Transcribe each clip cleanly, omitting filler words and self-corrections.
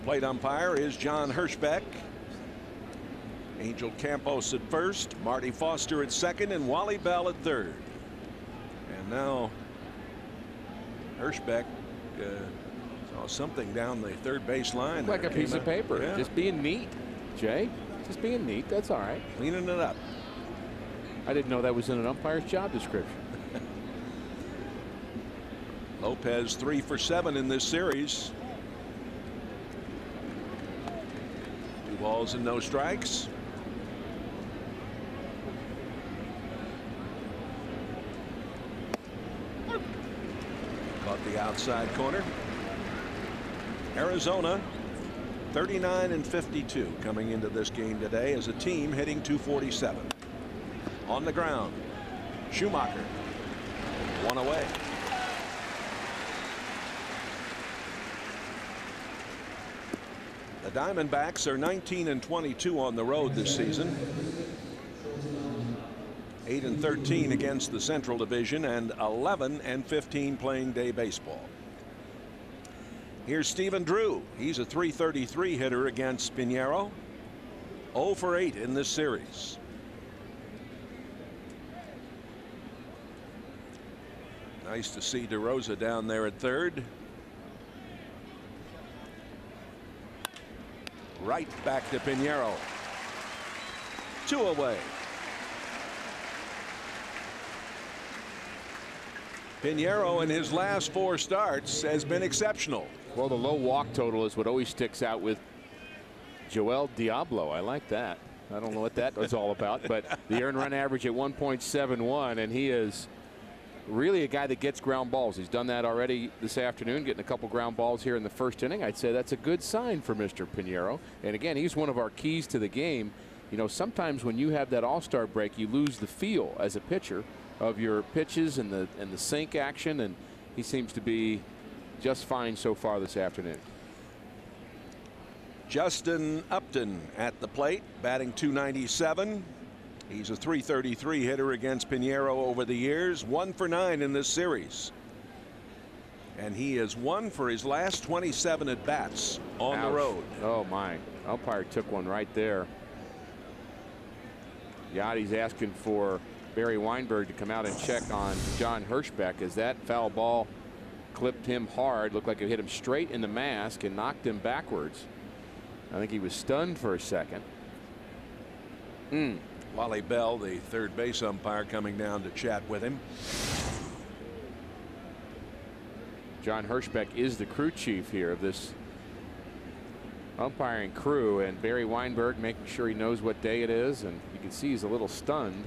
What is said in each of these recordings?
plate umpire is John Hirschbeck. Angel Campos at first, Marty Foster at second, and Wally Bell at third. And now Hirschbeck saw something down the third base line. Like a piece of paper. Yeah. Just being neat, Jay. Just being neat. That's all right. Cleaning it up. I didn't know that was in an umpire's job description. Lopez 3 for 7 in this series. 2 balls and no strikes. Caught the outside corner. Arizona 39-52 coming into this game today as a team hitting .247. On the ground, Schumacher, 1 away. The Diamondbacks are 19-22 on the road this season. 8-13 against the Central Division and 11-15 playing day baseball. Here's Stephen Drew. He's a .333 hitter against Pinheiro. 0 for 8 in this series. Nice to see DeRosa down there at third. Right back to Pinheiro. 2 away. Pinheiro in his last 4 starts has been exceptional. Well, the low walk total is what always sticks out with Joel Diablo. I like that. I don't know what that was all about, but the earned run average at 1.71, and he is really a guy that gets ground balls. He's done that already this afternoon, getting a couple ground balls here in the first inning. I'd say that's a good sign for Mr. Pinheiro. And again, he's one of our keys to the game. You know, sometimes when you have that all-star break, you lose the feel as a pitcher of your pitches and the sink action, and he seems to be just fine so far this afternoon. Justin Upton at the plate, batting .297. He's a .333 hitter against Pinheiro over the years. 1 for 9 in this series. And he has won for his last 27 at bats on the road. Oh my, umpire took one right there. Yachty's asking for Barry Weinberg to come out and check on John Hirschbeck as that foul ball clipped him hard. Looked like it hit him straight in the mask and knocked him backwards. I think he was stunned for a second. Wally Bell, the third base umpire, coming down to chat with him. John Hirschbeck is the crew chief here of this umpiring crew, and Barry Weinberg making sure he knows what day it is, and you can see he's a little stunned.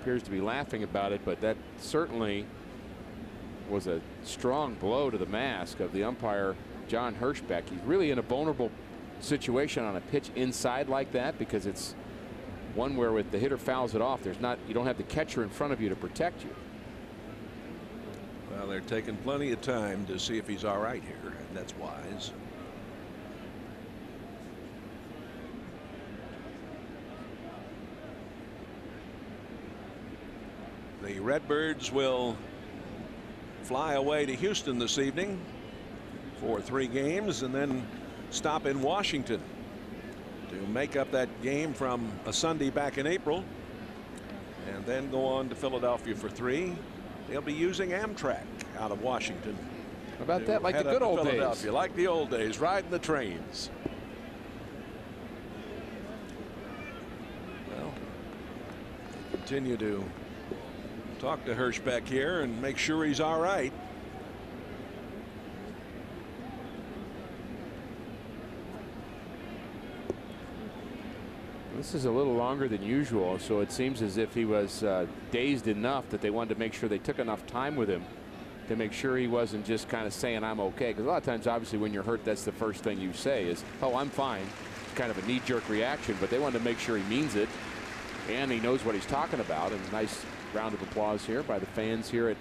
Appears to be laughing about it, but that certainly was a strong blow to the mask of the umpire, John Hirschbeck. He's really in a vulnerable situation on a pitch inside like that, because it's one where with the hitter fouls it off, you don't have the catcher in front of you to protect you. Well, they're taking plenty of time to see if he's all right here, and that's wise. The Redbirds will fly away to Houston this evening for 3 games and then stop in Washington to make up that game from a Sunday back in April, and then go on to Philadelphia for 3. They'll be using Amtrak out of Washington. How about that? Like the good old days. Like the old days, riding the trains. Well, continue to talk to Hirschbeck here and make sure he's all right. This is a little longer than usual, so it seems as if he was dazed enough that they wanted to make sure they took enough time with him to make sure he wasn't just kind of saying I'm okay, because a lot of times obviously when you're hurt, that's the first thing you say is, oh, I'm fine. Kind of a knee-jerk reaction, but they wanted to make sure he means it and he knows what he's talking about. And nice round of applause here by the fans here at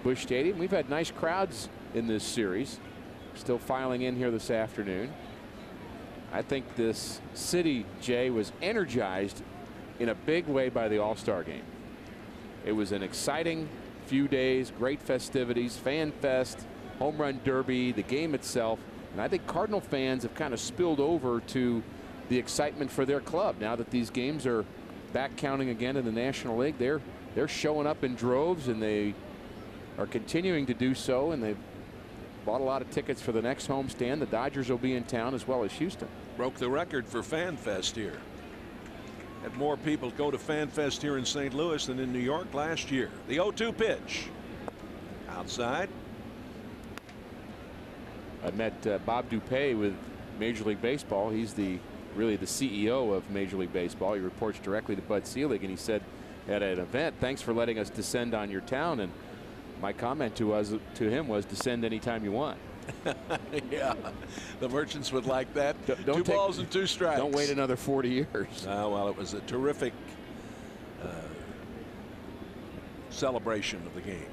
Busch Stadium. We've had nice crowds in this series, still filing in here this afternoon. I think this city, Jay, was energized in a big way by the All-Star game. It was an exciting, few days, great festivities, fan fest, home run derby, the game itself. And I think Cardinal fans have kind of spilled over to the excitement for their club. Now that these games are back counting again in the National League, they're showing up in droves, and they are continuing to do so, and they've bought a lot of tickets for the next homestand. The Dodgers will be in town, as well as Houston. Broke the record for Fan Fest here. Had more people go to Fan Fest here in St. Louis than in New York last year. The 0-2 pitch. Outside. I met Bob Dupay with Major League Baseball. He's really the CEO of Major League Baseball. He reports directly to Bud Selig, and he said at an event, "Thanks for letting us descend on your town." And my comment to him was, "Descend anytime you want." Yeah, the Merchants would like that. Don't 2 balls and 2 strikes. Don't wait another 40 years. Well, it was a terrific celebration of the game.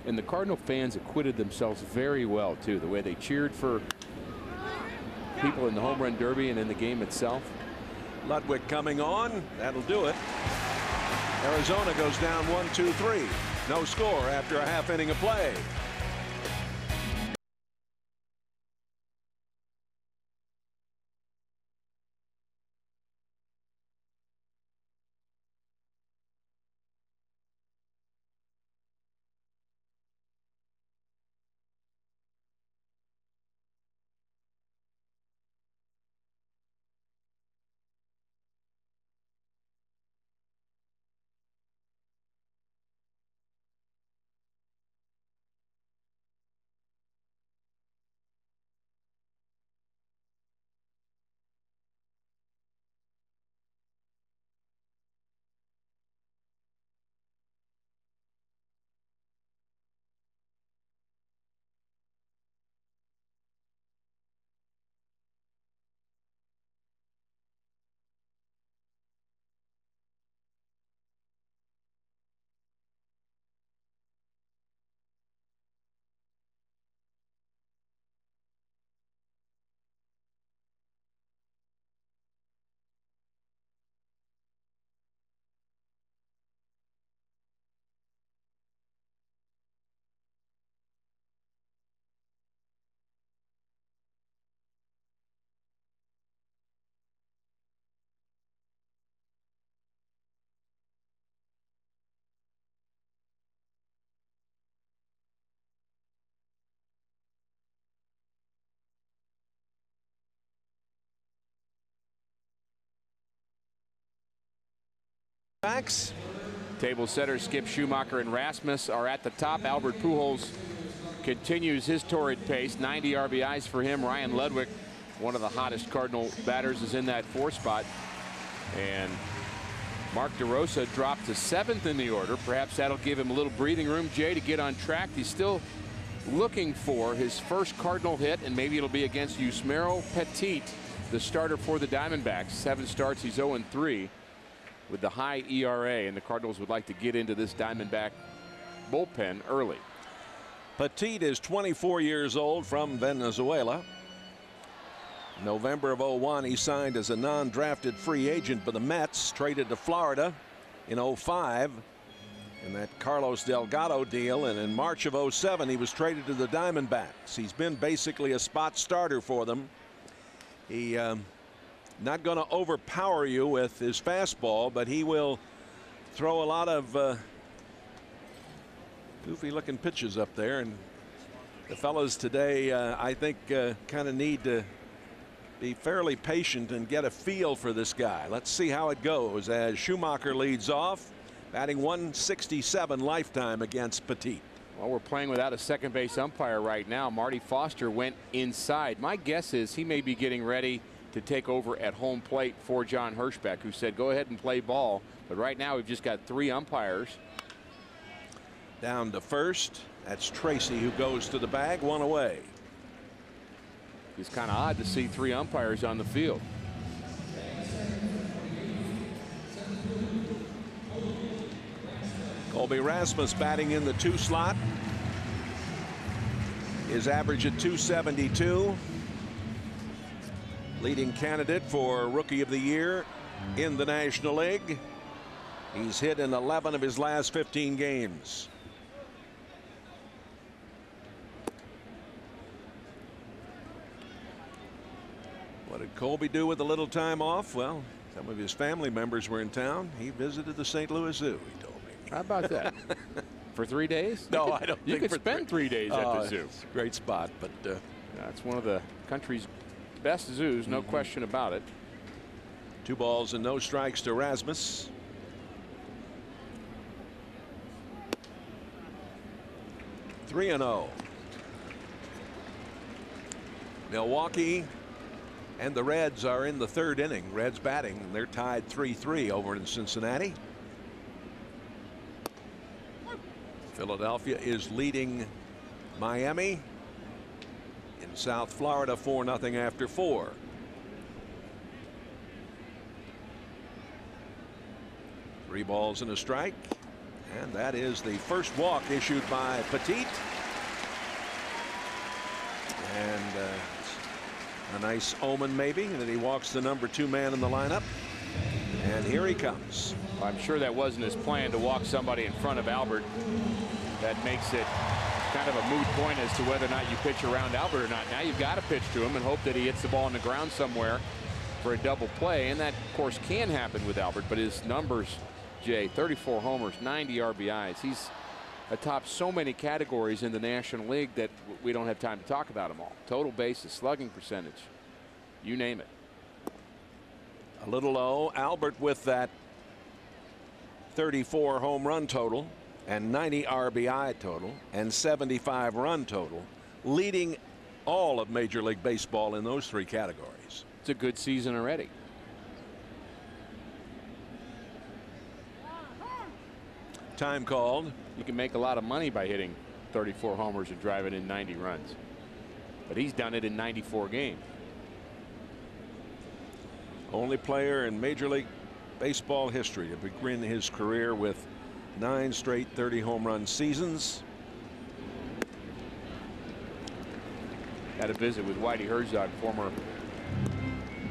And the Cardinal fans acquitted themselves very well, too. The way they cheered for people in the home run derby and in the game itself. Ludwig coming on. That'll do it. Arizona goes down 1-2-3. No score after a half inning of play. Backs. Table setters Skip Schumacher and Rasmus are at the top. Albert Pujols continues his torrid pace. 90 RBIs for him. Ryan Ludwig, one of the hottest Cardinal batters, is in that 4th spot. And Mark DeRosa dropped to 7th in the order. Perhaps that'll give him a little breathing room, Jay, to get on track. He's still looking for his first Cardinal hit, and maybe it'll be against Yusmeiro Petit, the starter for the Diamondbacks. 7 starts, he's 0-3. With the high ERA, and the Cardinals would like to get into this Diamondback bullpen early. Petit is 24 years old, from Venezuela. November of 01, he signed as a non-drafted free agent by the Mets, traded to Florida in 05 in that Carlos Delgado deal, and in March of 07 he was traded to the Diamondbacks. He's been basically a spot starter for them. He not going to overpower you with his fastball, but he will throw a lot of goofy looking pitches up there, and the fellas today I think kind of need to be fairly patient and get a feel for this guy. Let's see how it goes as Schumacher leads off, batting 167 lifetime against Petit. Well, we're playing without a second base umpire right now. Marty Foster went inside. My guess is he may be getting ready to take over at home plate for John Hirschbeck, who said go ahead and play ball. But right now we've just got 3 umpires. Down to first. That's Tracy, who goes to the bag. 1 away. It's kind of odd to see 3 umpires on the field. Colby Rasmus batting in the 2 slot. His average at 272. Leading candidate for Rookie of the Year in the National League. He's hit in 11 of his last 15 games. What did Colby do with a little time off? Well, some of his family members were in town. He visited the St. Louis Zoo, he told me. How about that? For 3 days? No, I don't you think could spend 3 days at the zoo. It's a great spot, but it's one of the country's best zoos, no question about it. 2 balls and no strikes to Rasmus. Three and 0. Milwaukee and the Reds are in the 3rd inning. Reds batting. They're tied 3-3 over in Cincinnati. Philadelphia is leading Miami in South Florida 4-0 after 4. Three balls and a strike. And that is the first walk issued by Petit. And a nice omen maybe that he walks the number 2 man in the lineup. And here he comes. I'm sure that wasn't his plan to walk somebody in front of Albert. That makes it kind of a moot point as to whether or not you pitch around Albert or not. Now you've got to pitch to him and hope that he hits the ball on the ground somewhere for a double play. And that, of course, can happen with Albert. But his numbers, Jay, 34 homers, 90 RBIs. He's atop so many categories in the National League that we don't have time to talk about them all. Total bases, slugging percentage, you name it. A little low. Albert with that 34 home run total and 90 RBI total and 75 run total, leading all of Major League Baseball in those 3 categories. It's a good season already. Time called. You can make a lot of money by hitting 34 homers and driving in 90 runs. But he's done it in 94 games. Only player in Major League Baseball history to begin his career with 9 straight 30 home run seasons. Had a visit with Whitey Herzog, former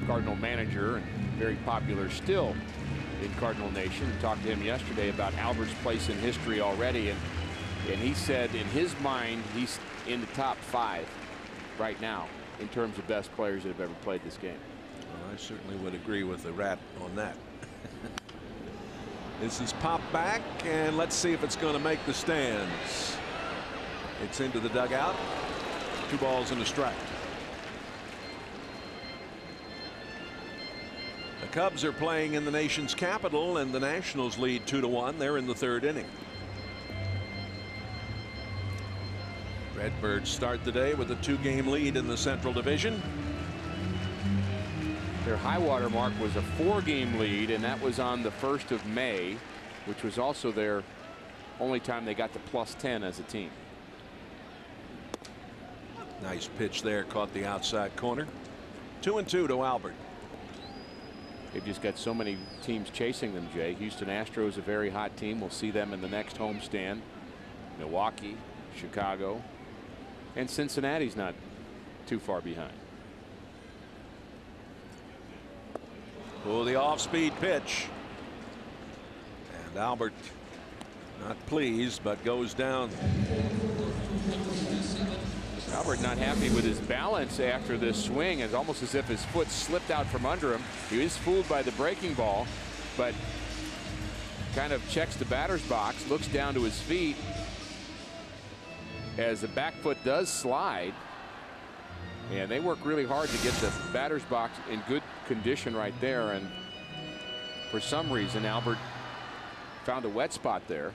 Cardinal manager and very popular still in Cardinal Nation. Talked to him yesterday about Albert's place in history already, and he said in his mind he's in the top 5 right now in terms of best players that have ever played this game. Well, I certainly would agree with the Rat on that. This is popped back, and let's see if it's going to make the stands. It's into the dugout. 2 balls and a strike. The Cubs are playing in the nation's capital, and the Nationals lead 2-1. They're in the 3rd inning. Redbirds start the day with a 2-game lead in the Central Division. Their high water mark was a 4-game lead, and that was on the 1st of May, which was also their only time they got to +10 as a team. Nice pitch there, caught the outside corner. 2-2 to Albert. They've just got so many teams chasing them, Jay. Houston Astros, a very hot team. We'll see them in the next homestand. Milwaukee, Chicago, and Cincinnati's not too far behind. Oh, the off-speed pitch. And Albert not pleased, but goes down. Albert not happy with his balance after this swing. It's almost as if his foot slipped out from under him. He is fooled by the breaking ball, but kind of checks the batter's box, looks down to his feet as the back foot does slide. And they work really hard to get the batter's box in good condition right there. And for some reason, Albert found a wet spot there.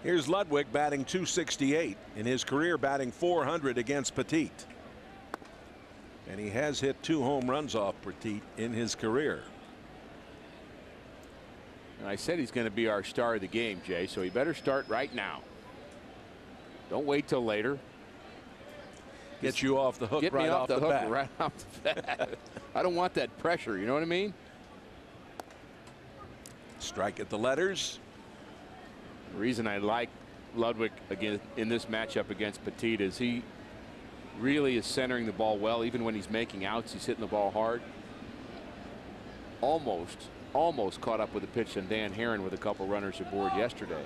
Here's Ludwig batting .268 in his career, batting .400 against Petit. And he has hit 2 home runs off Petit in his career. And I said he's going to be our star of the game, Jay, so he better start right now. Don't wait till later. Get you off the hook Get right me off the hook bat. right off the bat. I don't want that pressure, you know what I mean? Strike at the letters. The reason I like Ludwig again in this matchup against Petit is he really is centering the ball well. Even when he's making outs, he's hitting the ball hard. Almost almost caught up with a pitch on Dan Herron with a couple runners aboard yesterday.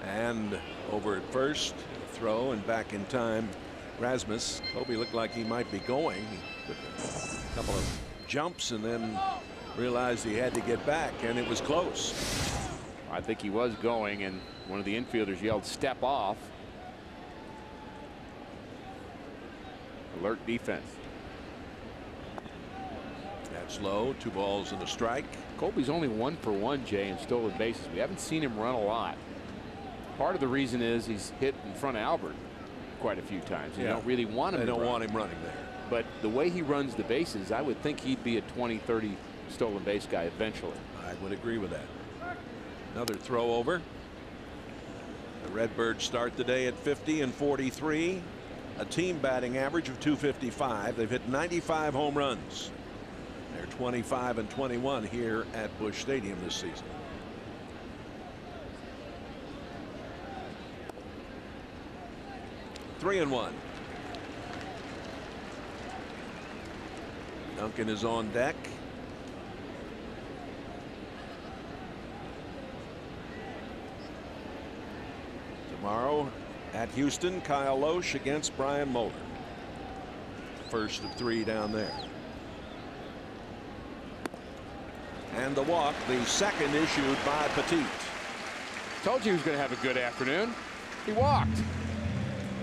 And over at first, throw and back in time. Rasmus. Kobe looked like he might be going. He took a couple of jumps and then realized he had to get back, and it was close. I think he was going, and one of the infielders yelled, "Step off." Alert defense. That's low. 2 balls and a strike. Colby's only 1 for 1, Jay, in stolen bases. We haven't seen him run a lot. Part of the reason is he's hit in front of Albert quite a few times. You don't really want him. They don't want him running there. But the way he runs the bases, I would think he'd be a 20, 30 stolen base guy eventually. I would agree with that. Another throw over. The Redbirds start the day at 50 and 43. A team batting average of 255. They've hit 95 home runs. They're 25 and 21 here at Busch Stadium this season. Three and one. Duncan is on deck. Tomorrow at Houston, Kyle Loesch against Brian Moeller. First of 3 down there. And the walk, the second issued by Petit. Told you he was going to have a good afternoon. He walked.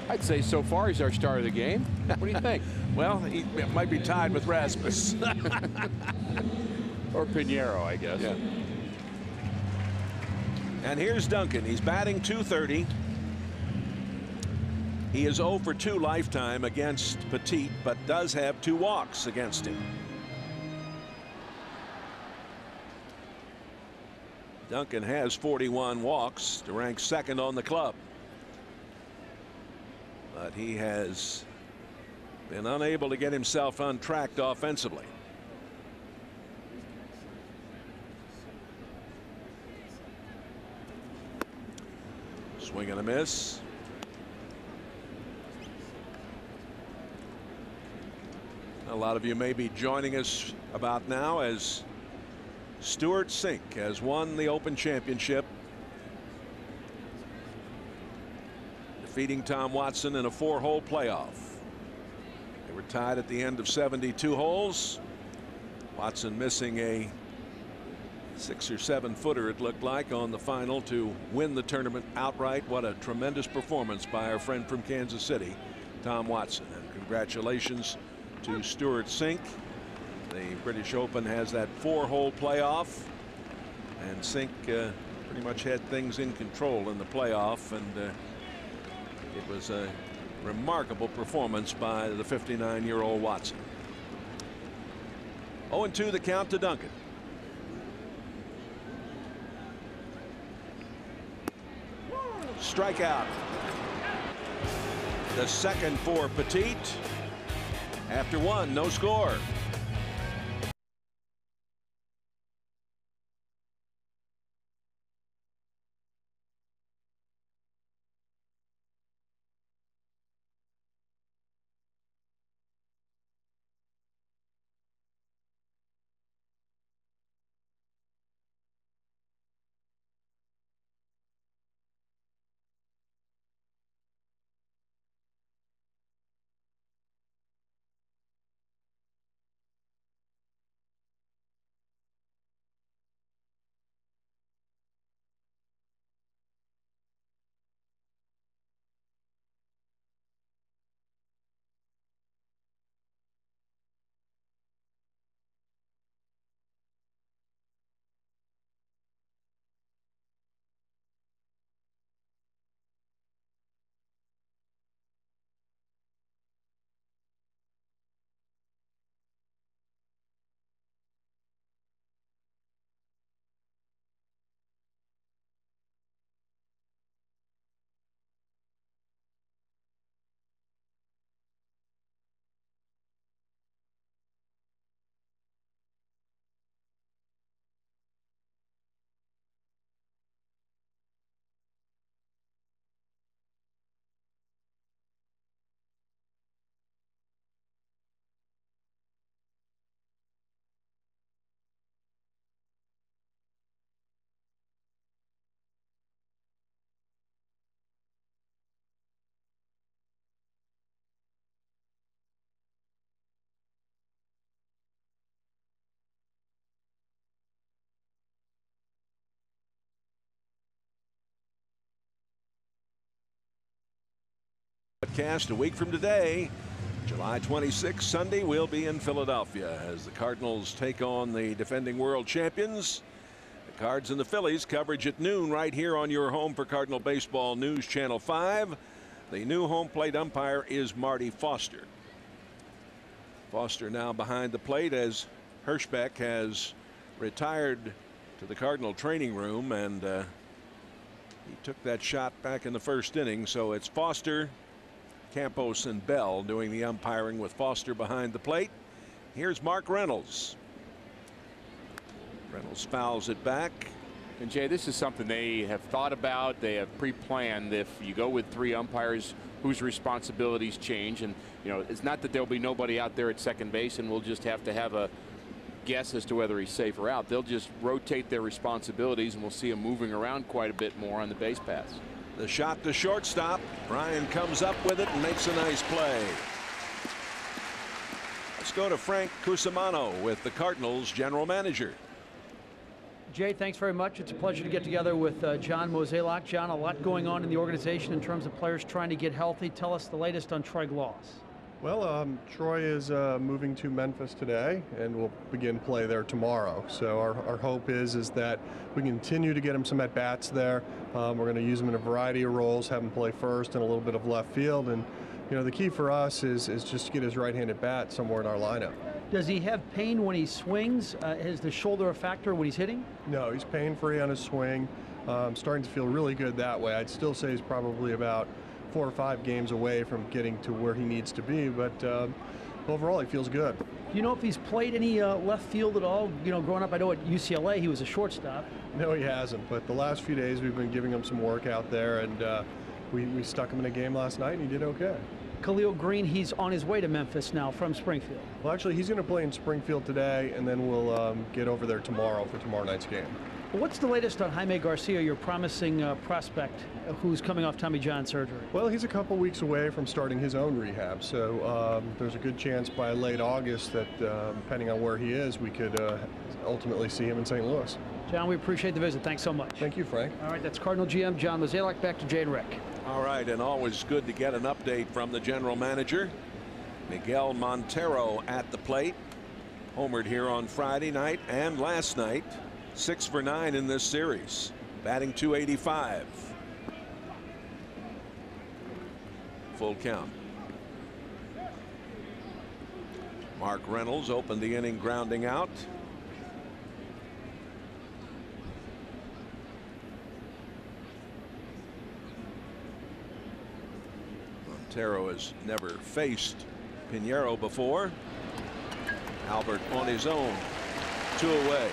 I'd say so far he's our star of the game. What do you think? Well, he might be tied with Rasmus. Or Pinheiro, I guess. Yeah. And here's Duncan. He's batting .230. He is 0 for 2 lifetime against Petit, but does have 2 walks against him. Duncan has 41 walks to rank 2nd on the club. But he has been unable to get himself untracked offensively. Swing and a miss. A lot of you may be joining us about now as Stuart Sink has won the Open Championship, defeating Tom Watson in a 4-hole playoff. They were tied at the end of 72 holes. Watson missing a 6 or 7 footer, it looked like, on the final to win the tournament outright. What a tremendous performance by our friend from Kansas City, Tom Watson, and congratulations to Stuart Sink. The British Open has that 4-hole playoff, and Sink pretty much had things in control in the playoff, and it was a remarkable performance by the 59-year-old Watson. 0-2 the count to Duncan. Strikeout. The second for Petit. After 1, no score. Broadcast a week from today, July 26th, Sunday, we'll be in Philadelphia as the Cardinals take on the defending world champions. The Cards and the Phillies. Coverage at noon right here on your home for Cardinal Baseball News Channel 5. The new home plate umpire is Marty Foster. Foster now behind the plate as Hirschbeck has retired to the Cardinal training room, and he took that shot back in the first inning. So it's Foster, Campos, and Bell doing the umpiring with Foster behind the plate. Here's Mark Reynolds. Reynolds fouls it back. And Jay, this is something they have thought about. They have pre-planned. If you go with 3 umpires whose responsibilities change, and it's not that there'll be nobody out there at second base and we'll just have to have a guess as to whether he's safe or out. They'll just rotate their responsibilities, and we'll see him moving around quite a bit more on the base paths. The shot to shortstop. Ryan comes up with it and makes a nice play. Let's go to Frank Cusimano with the Cardinals general manager. Jay, thanks very much. It's a pleasure to get together with John Mozeliak. John, a lot going on in the organization in terms of players trying to get healthy. Tell us the latest on Troy Glaus. Well, Troy is moving to Memphis today, and will begin play there tomorrow. So our hope is that we continue to get him some at-bats there. We're going to use him in a variety of roles, have him play first and a little bit of left field. And, the key for us is just to get his right-handed bat somewhere in our lineup. Does he have pain when he swings? Is the shoulder a factor when he's hitting? No, he's pain-free on his swing. Starting to feel really good that way. I'd still say he's probably about 4 or 5 games away from getting to where he needs to be, but overall he feels good. Do you know if he's played any left field at all? Growing up, I know at UCLA he was a shortstop. No, he hasn't, but the last few days we've been giving him some work out there, and we stuck him in a game last night and he did okay. Khalil Green, he's on his way to Memphis now from Springfield. Well, actually he's going to play in Springfield today, and then we'll get over there tomorrow for tomorrow night's game. What's the latest on Jaime Garcia, your promising prospect who's coming off Tommy John surgery? Well, he's a couple weeks away from starting his own rehab, so there's a good chance by late August that, depending on where he is, we could ultimately see him in St. Louis. John, we appreciate the visit. Thanks so much. Thank you, Frank. All right, that's Cardinal GM John Mozeliak. Back to Jay and Rick. All right, and always good to get an update from the general manager. Miguel Montero at the plate. Homered here on Friday night and last night. 6 for 9 in this series, batting .285. Full count. Mark Reynolds opened the inning grounding out. Montero has never faced Pinheiro before. Albert on his own, 2 away.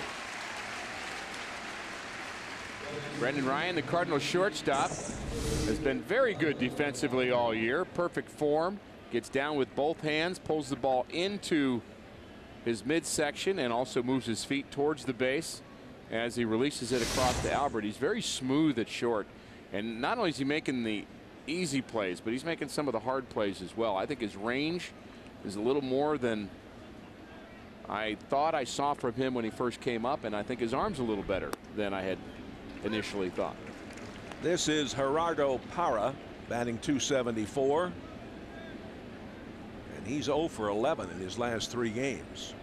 Brendan Ryan, the Cardinals shortstop, has been very good defensively all year. Perfect form. Gets down with both hands, pulls the ball into his midsection, and also moves his feet towards the base as he releases it across to Albert. He's very smooth at short. And not only is he making the easy plays, but he's making some of the hard plays as well. I think his range is a little more than I thought I saw from him when he first came up, and I think his arm's a little better than I had initially thought. This is Gerardo Parra, batting .274, and he's 0 for 11 in his last 3 games.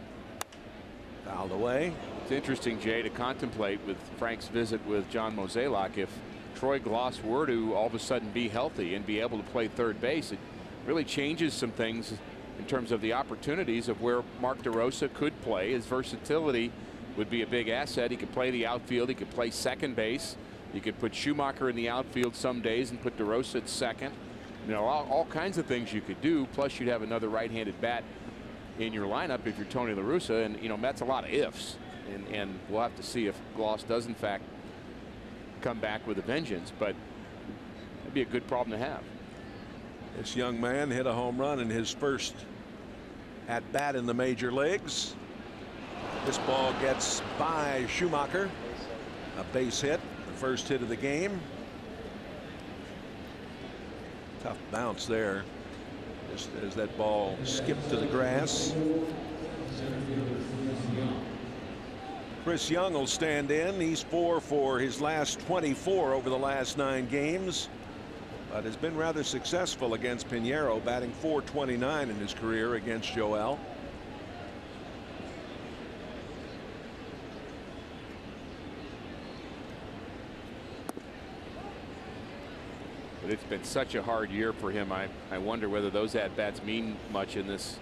Fouled away. It's interesting, Jay, to contemplate with Frank's visit with John Mozeliak. If Troy Glaus were to all of a sudden be healthy and be able to play third base, it really changes some things in terms of the opportunities of where Mark DeRosa could play. His versatility would be a big asset. He could play the outfield. He could play second base. You could put Schumacher in the outfield some days and put DeRosa at second. All kinds of things you could do. Plus, you'd have another right-handed bat in your lineup if you're Tony La Russa. And, that's a lot of ifs. And we'll have to see if Glaus does, in fact, come back with a vengeance. But that'd be a good problem to have. This young man hit a home run in his first at bat in the major leagues. This ball gets by Schumacher. A base hit, the first hit of the game. Tough bounce there as that ball skipped to the grass. Chris Young will stand in. He's 4 for his last 24 over the last 9 games. but has been rather successful against Pinheiro, batting .429 in his career against Joel. But it's been such a hard year for him. I wonder whether those at-bats mean much in this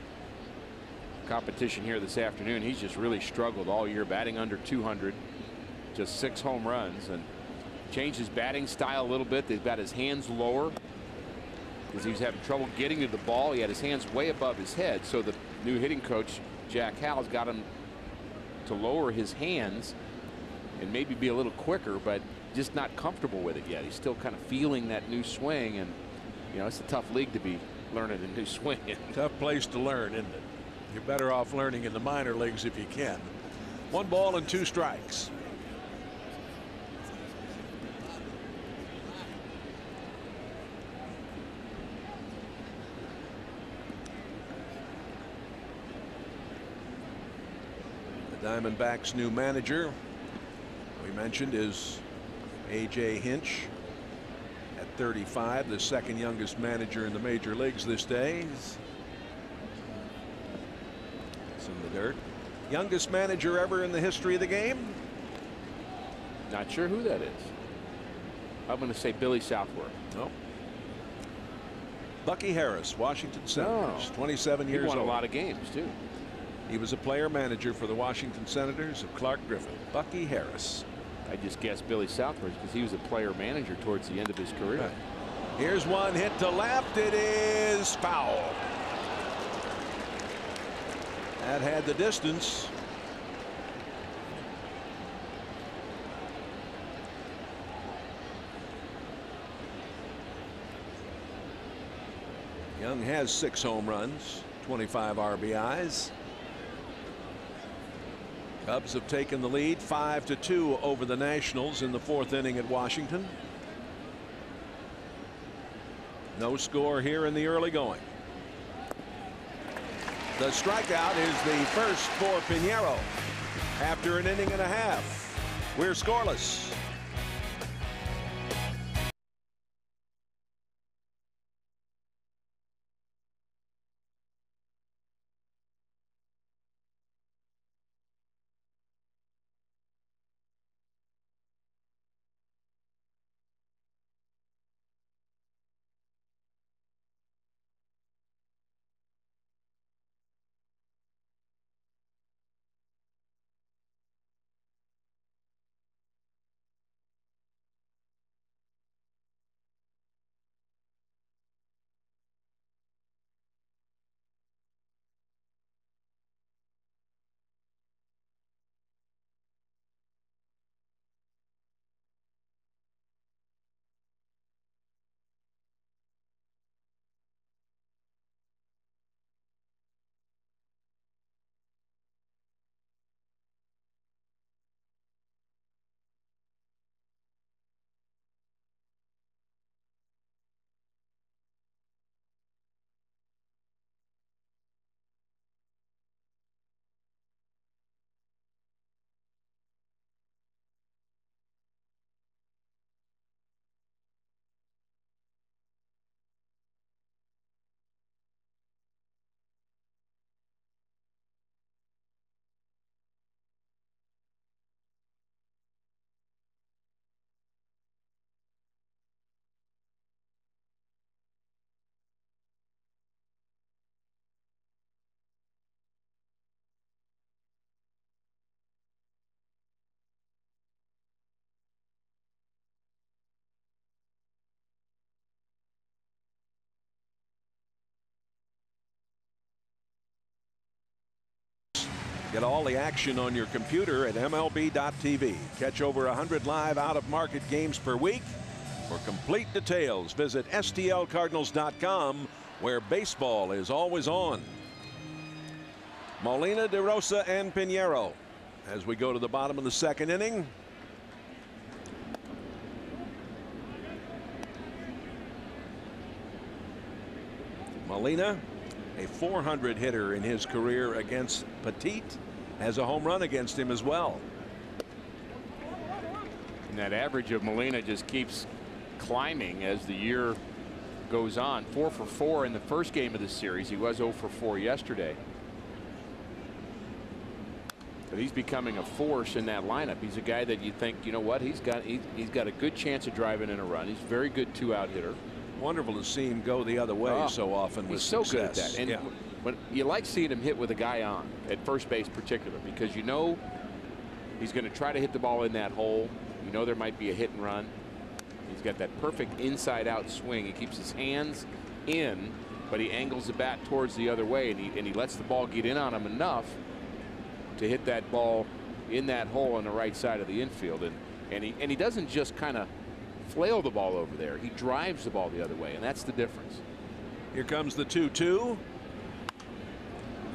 competition here this afternoon. He's just really struggled all year, batting under 200, just 6 home runs, and changed his batting style a little bit. They've got his hands lower because he was having trouble getting to the ball. He had his hands way above his head, so the new hitting coach Jack Howell's got him to lower his hands and maybe be a little quicker, but just not comfortable with it yet. He's still kind of feeling that new swing, and you know, it's a tough league to be learning a new swing. Tough place to learn, isn't it? You're better off learning in the minor leagues if you can. 1 ball and 2 strikes. The Diamondbacks' new manager, we mentioned, is A.J. Hinch at 35, the 2nd youngest manager in the major leagues this day. It's in the dirt. Youngest manager ever in the history of the game? Not sure who that is. I'm going to say Billy Southworth. No. Bucky Harris, Washington Senators, 27 years old. He won a lot of games too. He was a player manager for the Washington Senators of Clark Griffin. Bucky Harris. I just guessed Billy Southworth because he was a player manager towards the end of his career. Right. Here's one hit to left. It is foul. That had the distance. Young has 6 home runs, 25 RBIs. Cubs have taken the lead 5-2 over the Nationals in the 4th inning at Washington. No score here in the early going. The strikeout is the first for Pinheiro after an inning and a half. We're scoreless. Get all the action on your computer at MLB.tv. Catch over 100 live out-of-market games per week. For complete details, visit STLCardinals.com, where baseball is always on. Molina, DeRosa, and Pinheiro as we go to the bottom of the 2nd inning. Molina, a .400 hitter in his career against Petit, has a home run against him as well. And that average of Molina just keeps climbing as the year goes on. 4 for 4 in the first game of the series. He was 0 for 4 yesterday. But he's becoming a force in that lineup. He's a guy that you think, you know what, he's got a good chance of driving in a run. He's a very good 2-out hitter. Wonderful to see him go the other way so often with success. He's so good at that. And when you like seeing him hit with a guy on at first base, particular, because you know he's going to try to hit the ball in that hole. You know there might be a hit and run. He's got that perfect inside-out swing. He keeps his hands in, but he angles the bat towards the other way, and he lets the ball get in on him enough to hit that ball in that hole on the right side of the infield. And he doesn't just kind of flail the ball over there. He drives the ball the other way, and that's the difference. Here comes the 2-2.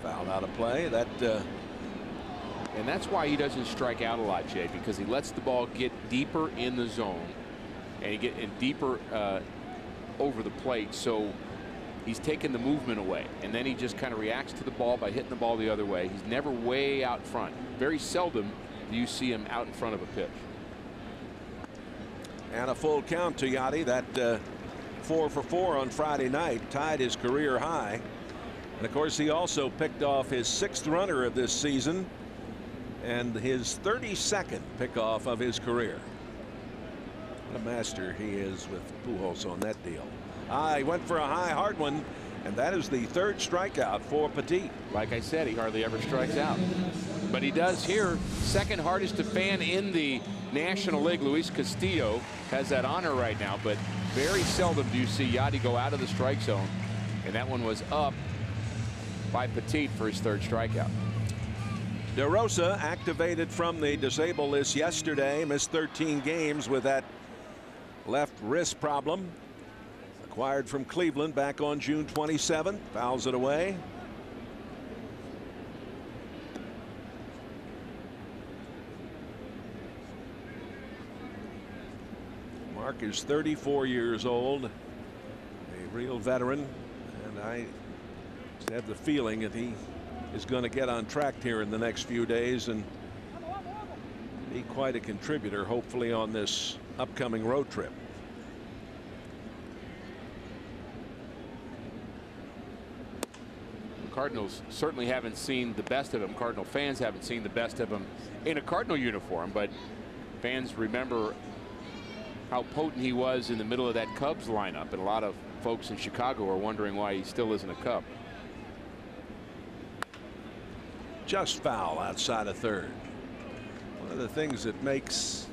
Fouled out of play. And that's why he doesn't strike out a lot, Jay, because he lets the ball get deeper in the zone and deeper over the plate. So he's taken the movement away, and then he just kind of reacts to the ball by hitting the ball the other way. He's never way out front. Very seldom do you see him out in front of a pitch. And a full count to Yachty. That 4 for 4 on Friday night tied his career high. And of course, he also picked off his 6th runner of this season and his 32nd pickoff of his career. What a master he is with Pujols on that deal. He went for a high, hard one, and that is the 3rd strikeout for Petit. Like I said, he hardly ever strikes out, but he does here. 2nd hardest to fan in the National League. Luis Castillo has that honor right now, but very seldom do you see Yachty go out of the strike zone, and that one was up by Petit for his 3rd strikeout. DeRosa activated from the disabled list yesterday, missed 13 games with that left wrist problem. Acquired from Cleveland back on June 27th. Fouls it away. Mark is 34 years old, a real veteran, and I have the feeling that he is going to get on track here in the next few days and be quite a contributor, hopefully, on this upcoming road trip. The Cardinals certainly haven't seen the best of him. Cardinal fans haven't seen the best of him in a Cardinal uniform, but fans remember how potent he was in the middle of that Cubs lineup, and a lot of folks in Chicago are wondering why he still isn't a Cub. Just foul outside of 3rd. One of the things that makes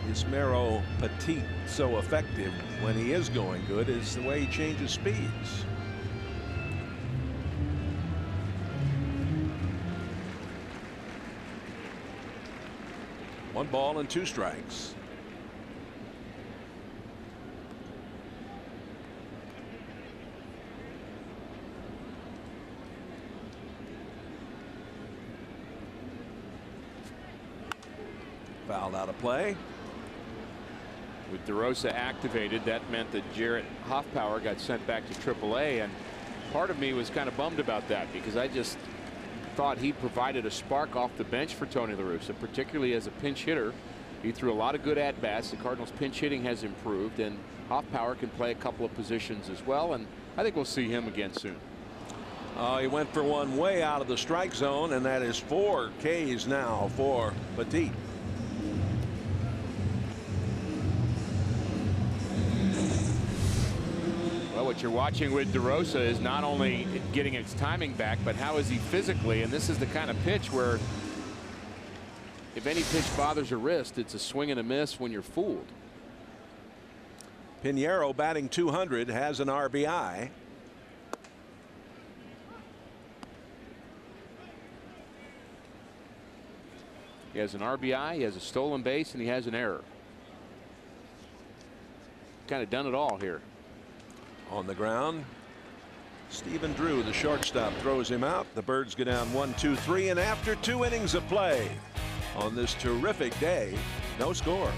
Yusmeiro Petit so effective when he is going good is the way he changes speeds. One ball and 2 strikes. Fouled out of play. With DeRosa activated, that meant that Jarrett Hoffpower got sent back to AAA, and part of me was kind of bummed about that because I just thought he provided a spark off the bench for Tony La Russa, particularly as a pinch hitter. He threw a lot of good at-bats. The Cardinals' pinch hitting has improved, and Hoffpower can play a couple of positions as well, and I think we'll see him again soon. He went for one way out of the strike zone, and that is 4 Ks now for Petit. Well, what you're watching with DeRosa is not only getting its timing back, but how is he physically? And this is the kind of pitch where if any pitch bothers a wrist, it's a swing and a miss when you're fooled. Pinheiro batting .200, has an RBI. He has an RBI, he has a stolen base, and he has an error. Kind of done it all here. On the ground, Stephen Drew, the shortstop, throws him out. The Birds go down 1-2-3, and after 2 innings of play on this terrific day, no score.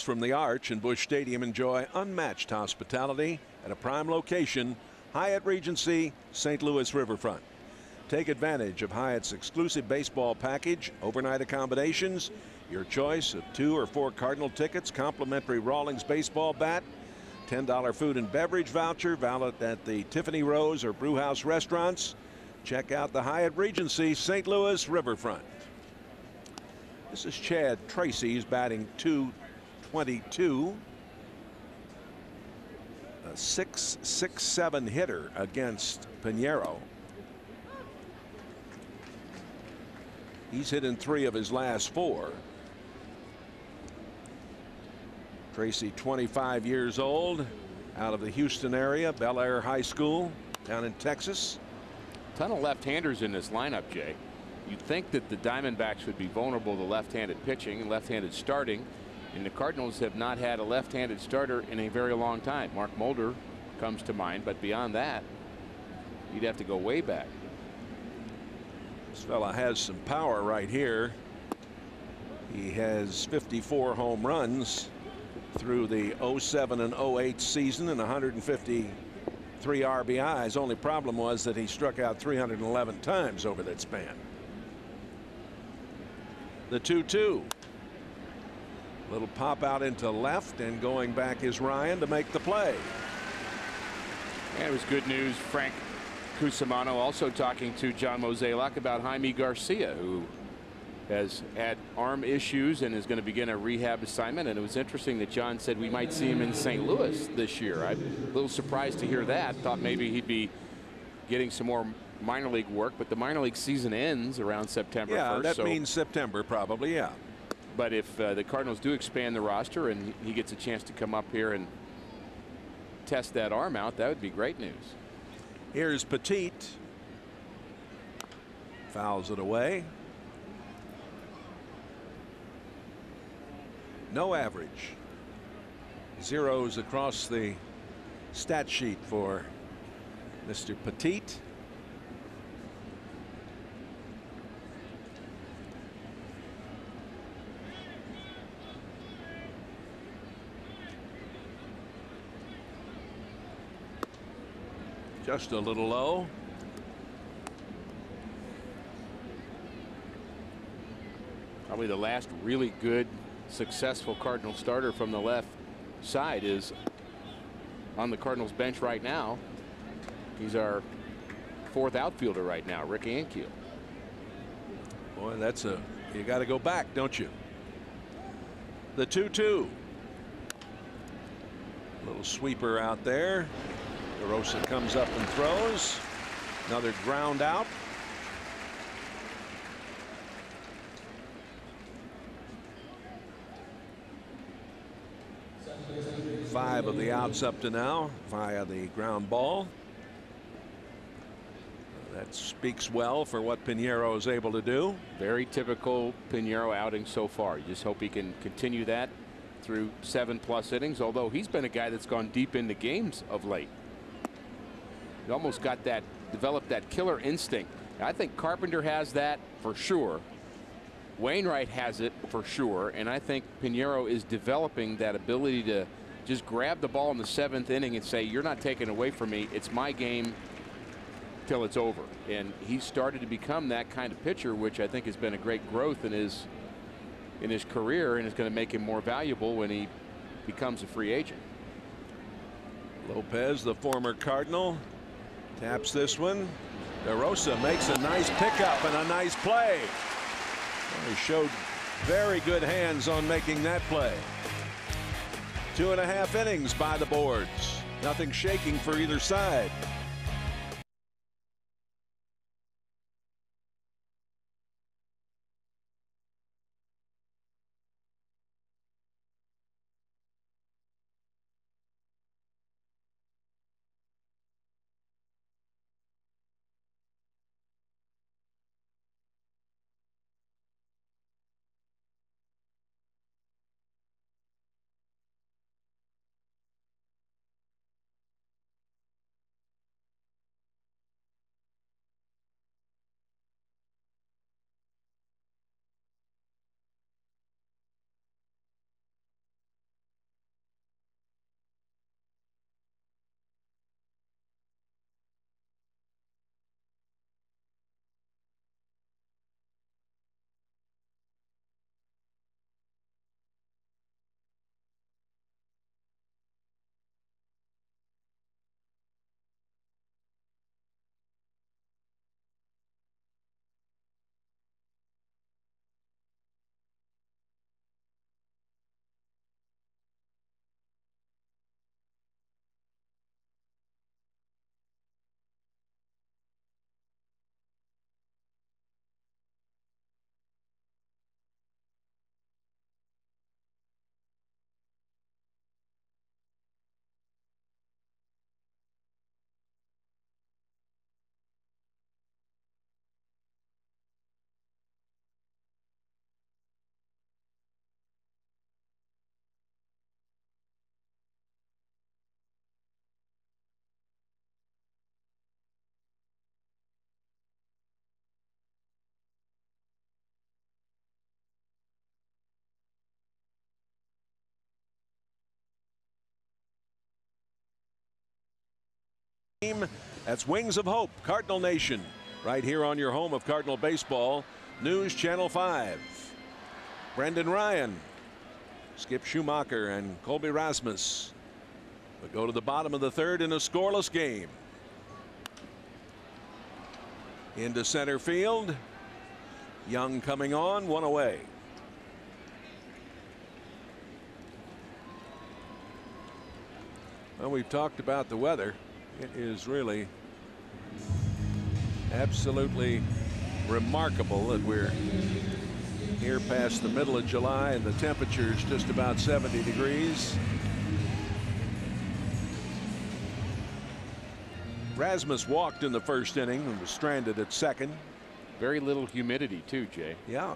from the Arch and Busch Stadium enjoy unmatched hospitality at a prime location, Hyatt Regency, St. Louis Riverfront. Take advantage of Hyatt's exclusive baseball package, overnight accommodations, your choice of 2 or 4 Cardinal tickets, complimentary Rawlings baseball bat, $10 food and beverage voucher valid at the Tiffany Rose or Brewhouse restaurants. Check out the Hyatt Regency, St. Louis Riverfront. This is Chad Tracy. He's batting .222. A .667 hitter against Pinheiro. He's hit in 3 of his last 4. Tracy, 25 years old, out of the Houston area, Bel Air High School down in Texas. Ton of left-handers in this lineup, Jay. You'd think that the Diamondbacks would be vulnerable to left-handed pitching and left-handed starting, and the Cardinals have not had a left-handed starter in a very long time. Mark Mulder comes to mind, but beyond that, you'd have to go way back. This fella has some power right here. He has 54 home runs through the 07 and 08 season and 153 RBIs. Only problem was that he struck out 311 times over that span. The 2-2. Little pop out into left, and going back is Ryan to make the play. And it was good news. Frank Cusimano also talking to John Mozeliak about Jaime Garcia, who has had arm issues and is going to begin a rehab assignment. And it was interesting that John said we might see him in St. Louis this year. I'm a little surprised to hear that. Thought maybe he'd be getting some more minor league work, but the minor league season ends around September 1st. Yeah, that means September probably, yeah. But if the Cardinals do expand the roster and he gets a chance to come up here and test that arm out, that would be great news. Here's Petit. Fouls it away. No average. Zeros across the stat sheet for Mr. Petit. Just a little low. Probably the last really good successful Cardinal starter from the left side is on the Cardinals bench right now. He's our 4th outfielder right now, Rick Ankiel. Boy, that's you got to go back, don't you? The 2-2. Little sweeper out there. DeRosa comes up and throws. Another ground out. Five of the outs up to now via the ground ball. That speaks well for what Pinheiro is able to do. Very typical Pinheiro outing so far. You just hope he can continue that through 7+ innings, although he's been a guy that's gone deep into games of late. He almost got that, developed that killer instinct. I think Carpenter has that for sure. Wainwright has it for sure, and I think Pinheiro is developing that ability to just grab the ball in the 7th inning and say, you're not taking away from me, it's my game till it's over. And he's started to become that kind of pitcher, which I think has been a great growth in his career, and is going to make him more valuable when he becomes a free agent. Lopez, the former Cardinal, taps this one. DeRosa makes a nice pickup and a nice play. He showed very good hands on making that play. 2.5 innings by the boards. Nothing shaking for either side. That's Wings of Hope, Cardinal Nation, right here on your home of Cardinal baseball, News Channel 5. Brendan Ryan, Skip Schumacher, and Colby Rasmus will go to the bottom of the third in a scoreless game. Into center field, Young coming on, one away. Well, we've talked about the weather. It is really absolutely remarkable that we're here past the middle of July and the temperature is just about 70 degrees. Rasmus walked in the first inning and was stranded at second. Very little humidity too, Jay. Yeah.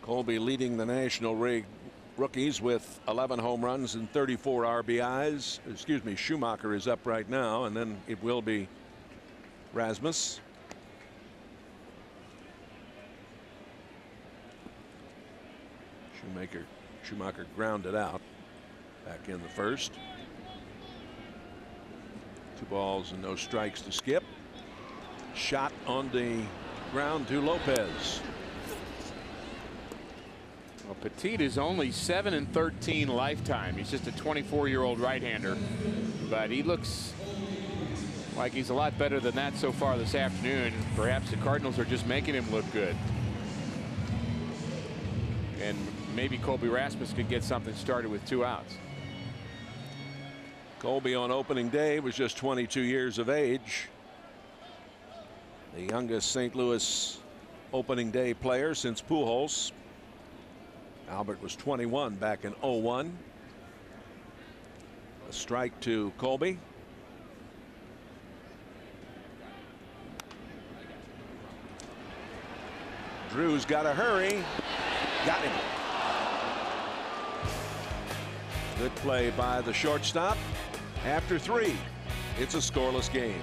Colby leading the National League rookies with 11 home runs and 34 RBIs. Excuse me, Schumacher is up right now, and then it will be Rasmus. Schumacher grounded out back in the first. 2 balls and no strikes to Skip. Shot on the ground to Lopez. Well, Petit is only 7-13 lifetime. He's just a 24-year-old right-hander, but he looks like he's a lot better than that so far this afternoon. Perhaps the Cardinals are just making him look good. And maybe Colby Rasmus could get something started with 2 outs. Colby on opening day was just 22 years of age. The youngest St. Louis opening day player since Pujols. Albert was 21 back in 01. A strike to Colby. Drew's got to hurry. Got him. Good play by the shortstop. After 3, it's a scoreless game.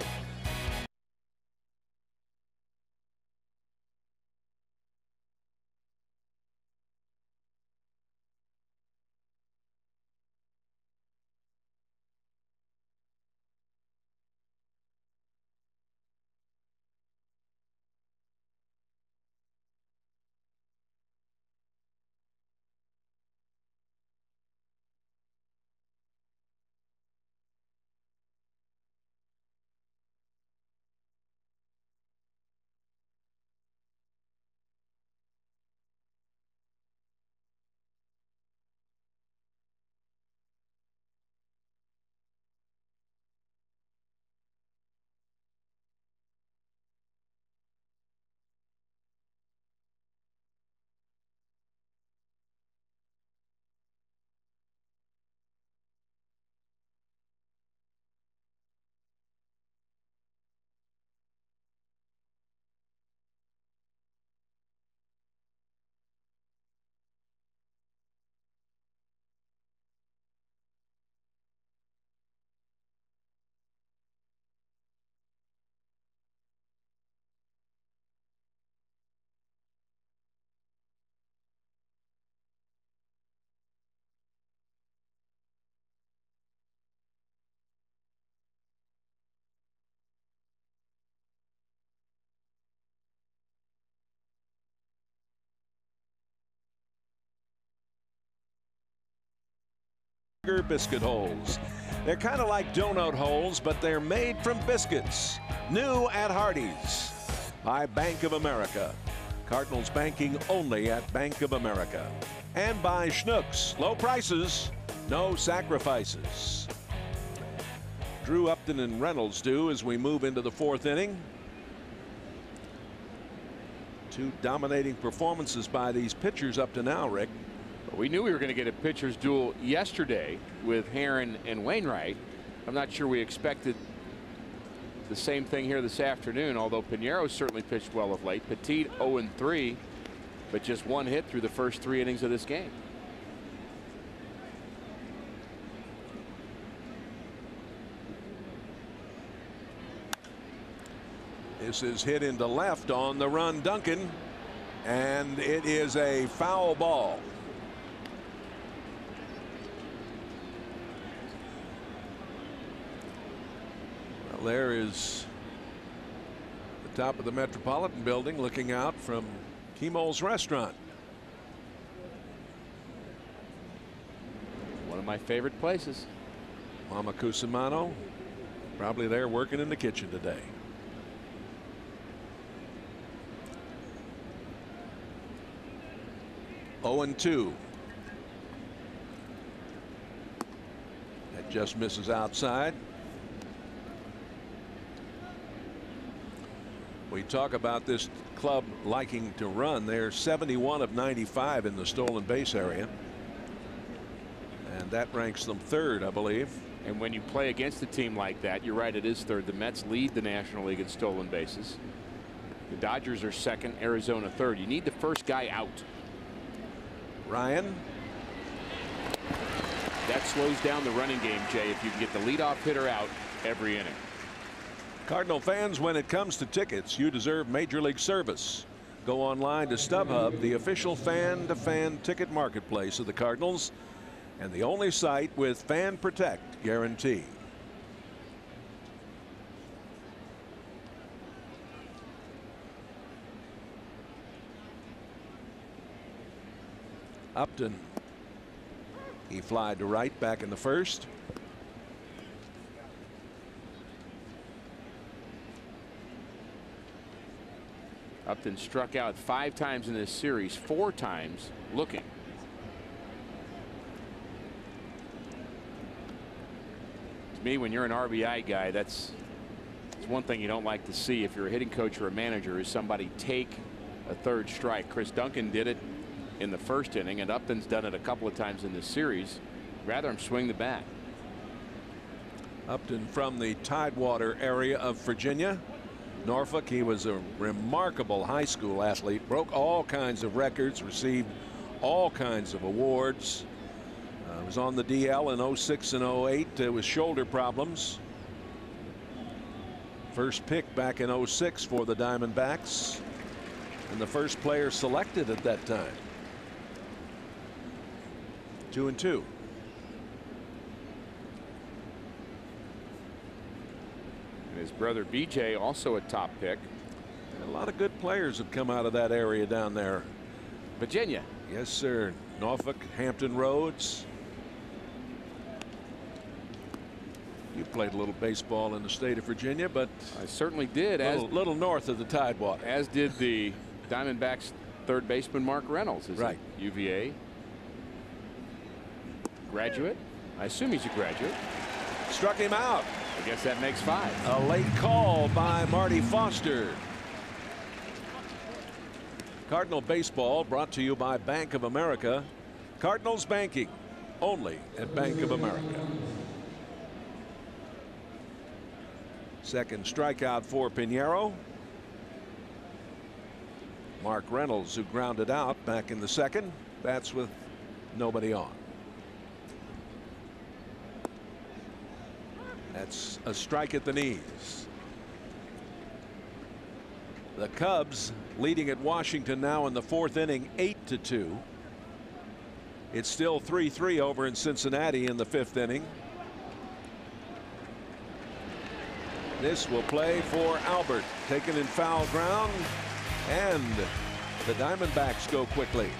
Biscuit holes. They're kind of like donut holes, but they're made from biscuits. New at Hardee's by Bank of America. Cardinals banking only at Bank of America. And by Schnucks. Low prices, no sacrifices. Drew, Upton, and Reynolds do as we move into the 4th inning. 2 dominating performances by these pitchers up to now, Rick. We knew we were going to get a pitcher's duel yesterday with Herron and Wainwright. I'm not sure we expected the same thing here this afternoon, although Pinheiro certainly pitched well of late. Petit 0-3, but just 1 hit through the first 3 innings of this game. This is hit into left on the run, Duncan, and it is a foul ball. There is the top of the Metropolitan Building looking out from Kimol's Restaurant. One of my favorite places. Mama Cusimano probably there working in the kitchen today. Oh, 2. That just misses outside. We talk about this club liking to run. They're 71 of 95 in the stolen base area. And that ranks them third, I believe. And when you play against a team like that, you're right, it is third. The Mets lead the National League in stolen bases. The Dodgers are second, Arizona third. You need the first guy out. Ryan. That slows down the running game, Jay, if you can get the leadoff hitter out every inning. Cardinal fans, when it comes to tickets, you deserve Major League service. Go online to StubHub, the official fan-to-fan ticket marketplace of the Cardinals, and the only site with Fan Protect guarantee. Upton. He flied to right back in the first. Upton struck out 5 times in this series, 4 times looking. To me, when you're an RBI guy, that's one thing you don't like to see if you're a hitting coach or a manager, is somebody take a third strike. Chris Duncan did it in the first inning, and Upton's done it a couple of times in this series. Rather him swing the bat. Upton from the Tidewater area of Virginia, Norfolk. He was a remarkable high school athlete, broke all kinds of records, received all kinds of awards. Was on the DL in 06 and 08 with shoulder problems. First pick back in 06 for the Diamondbacks, and the first player selected at that time. 2-2. And his brother BJ also a top pick. And a lot of good players have come out of that area down there. Virginia. Yes, sir. Norfolk, Hampton Roads. You played a little baseball in the state of Virginia, but I certainly did. Little north of the Tidewater. As did the Diamondbacks third baseman Mark Reynolds. Is right. UVA graduate. I assume he's a graduate. Struck him out. I guess that makes 5. A late call by Marty Foster. Cardinal baseball brought to you by Bank of America. Cardinals banking only at Bank of America. Second strikeout for Pinheiro. Mark Reynolds, who grounded out back in the second, bats with nobody on. That's a strike at the knees. The Cubs leading at Washington now in the 4th inning, 8-2. It's still 3-3 over in Cincinnati in the 5th inning. This will play for Albert, taken in foul ground, and the Diamondbacks go quickly.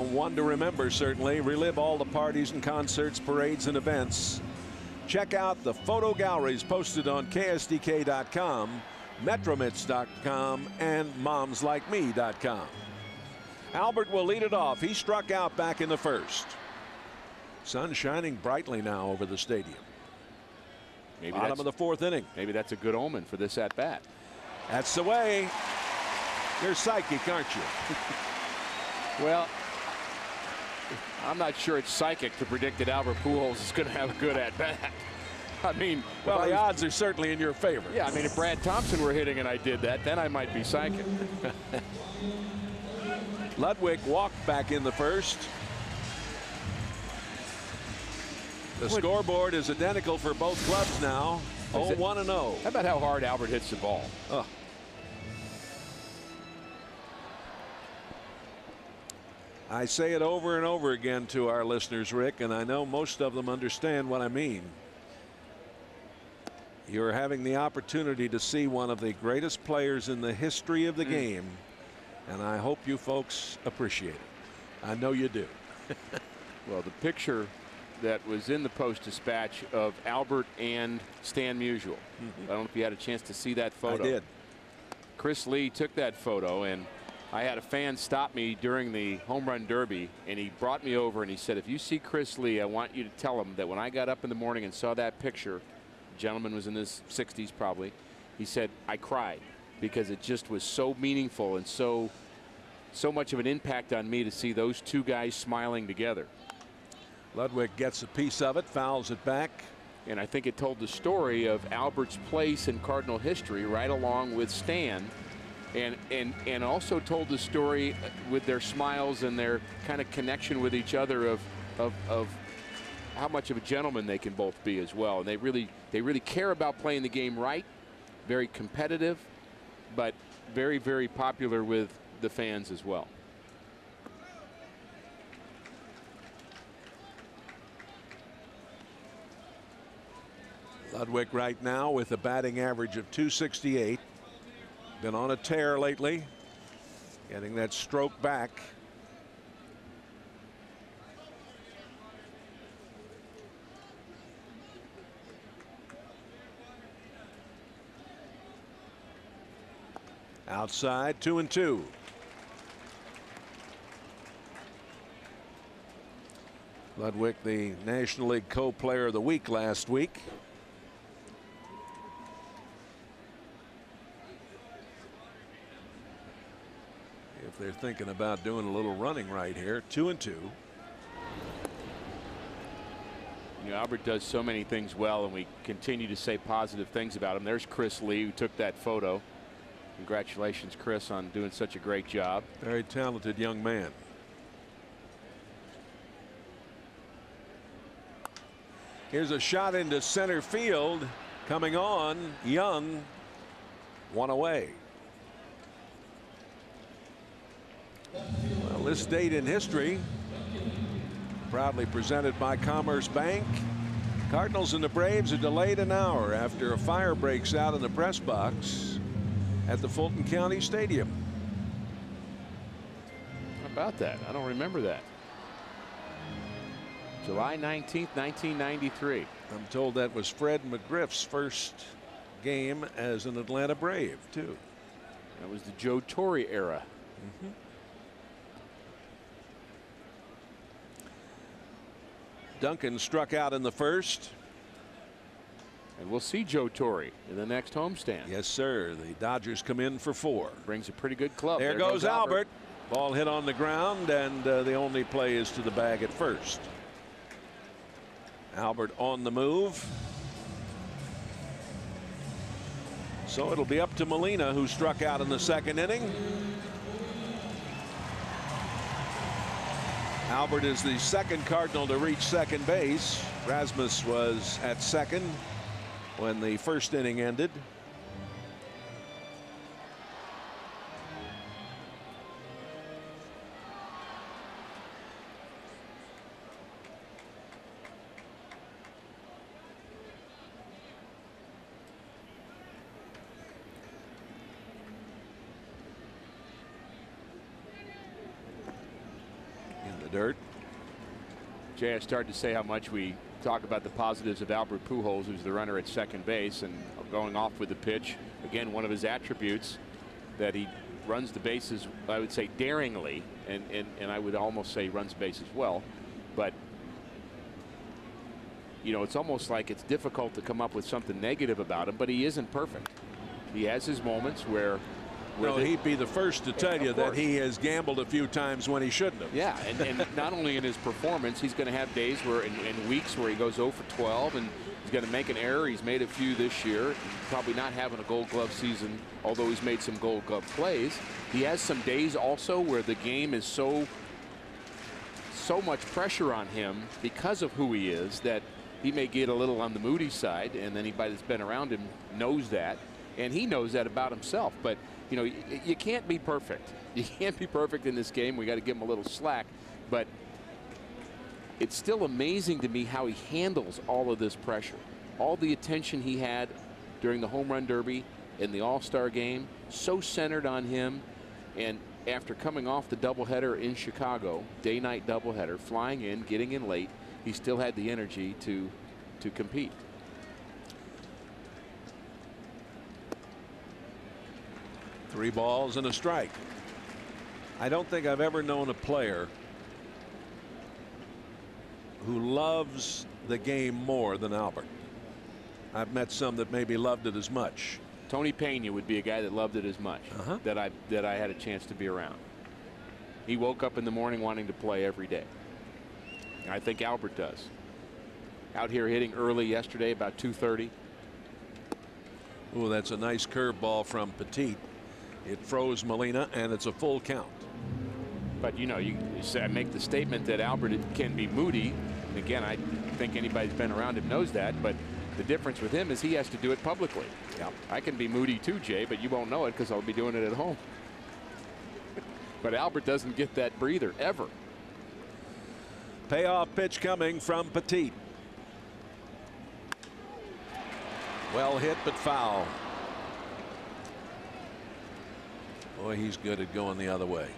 one to remember, certainly. Relive all the parties and concerts, parades, and events. Check out the photo galleries posted on KSDK.com, Metromits.com, and MomsLikeMe.com. Albert will lead it off. He struck out back in the first. Sun shining brightly now over the stadium. Maybe Bottom of the fourth inning. Maybe that's a good omen for this at bat. That's the way. You're psychic, aren't you? Well, I'm not sure it's psychic to predict that Albert Pujols is going to have a good at bat. I mean, well, the odds are certainly in your favor. Yeah, I mean, if Brad Thompson were hitting and I did that, then I might be psychic. Ludwig walked back in the first. The scoreboard is identical for both clubs now. 0-1-0. How about how hard Albert hits the ball? Oh. I say it over and over again to our listeners, Rick, and I know most of them understand what I mean. You're having the opportunity to see one of the greatest players in the history of the game, and I hope you folks appreciate it. I know you do. Well, the picture that was in the Post-Dispatch of Albert and Stan Musial. I don't know if you had a chance to see that photo. I did. Chris Lee took that photo, and I had a fan stop me during the home run derby, and he brought me over and he said, if you see Chris Lee, I want you to tell him that when I got up in the morning and saw that picture, the gentleman was in his 60s probably, he said, I cried because it just was so meaningful and so much of an impact on me to see those two guys smiling together. Ludwig gets a piece of it, fouls it back. And I think it told the story of Albert's place in Cardinal history right along with Stan, and also told the story with their smiles and their kind of connection with each other of how much of a gentleman they can both be as well. And they really care about playing the game right, very competitive, but very, very popular with the fans as well. Ludwig right now with a batting average of .268. Been on a tear lately, getting that stroke back. Outside, 2-2. Ludwig, the National League Co-Player of the Week last week. If they're thinking about doing a little running right here, 2-2. You know, Albert does so many things well, and we continue to say positive things about him. There's Chris Lee, who took that photo. Congratulations, Chris, on doing such a great job. Very talented young man. Here's a shot into center field. Coming on, Young, one away. Well, this date in history, proudly presented by Commerce Bank. Cardinals and the Braves are delayed an hour after a fire breaks out in the press box at the Fulton County Stadium. How about that? I don't remember that. July 19th, 1993. I'm told that was Fred McGriff's first game as an Atlanta Brave, too. That was the Joe Torre era. Duncan struck out in the first. And we'll see Joe Torre in the next homestand. Yes, sir. The Dodgers come in for 4. Brings a pretty good club. There goes Albert. Ball hit on the ground, and the only play is to the bag at first. Albert on the move. So it'll be up to Molina, who struck out in the second inning. Albert is the second Cardinal to reach second base. Rasmus was at second when the first inning ended. dirt. Jay, I started to say how much we talk about the positives of Albert Pujols, who's the runner at second base, and going off with the pitch. Again, one of his attributes, that he runs the bases, I would say, daringly, and I would almost say runs bases well. But you know, it's almost like it's difficult to come up with something negative about him, but he isn't perfect. He has his moments where well, he'd be the first to tell you that he has gambled a few times when he shouldn't have. Yeah, and not only in his performance, he's going to have days where, in weeks where he goes 0 for 12, and he's going to make an error. He's made a few this year. Probably not having a Gold Glove season, although he's made some Gold Glove plays. He has some days also where the game is so much pressure on him because of who he is that he may get a little on the moody side, and anybody that's been around him knows that, and he knows that about himself. But you know, you can't be perfect. You can't be perfect in this game. We got to give him a little slack, but it's still amazing to me how he handles all of this pressure. All the attention he had during the home run derby and the All-Star game, so centered on him. And after coming off the doubleheader in Chicago, day-night doubleheader, flying in, getting in late, he still had the energy to compete. Three balls and a strike. I don't think I've ever known a player who loves the game more than Albert. I've met some that maybe loved it as much. Tony Pena would be a guy that loved it as much that I had a chance to be around. He woke up in the morning wanting to play every day. I think Albert does. Out here hitting early yesterday, about 2:30. Oh, that's a nice curveball from Petit. It froze Molina, and it's a full count. But you know, you make the statement that Albert can be moody. And again, I think anybody who's been around him knows that. But the difference with him is he has to do it publicly. Yep. I can be moody too, Jay, but you won't know it because I'll be doing it at home. But Albert doesn't get that breather ever. Payoff pitch coming from Petit. Well hit, but foul. Boy, he's good at going the other way.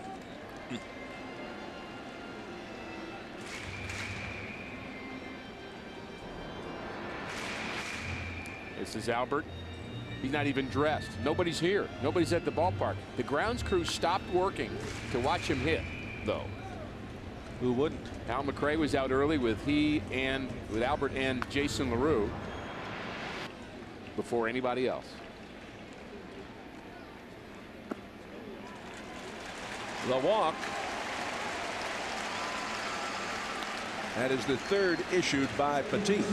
This is Albert. He's not even dressed. Nobody's here. Nobody's at the ballpark. The grounds crew stopped working to watch him hit, though. Who wouldn't? Al McRae was out early with Albert and Jason LaRue before anybody else. The walk. That is the third issued by Petit.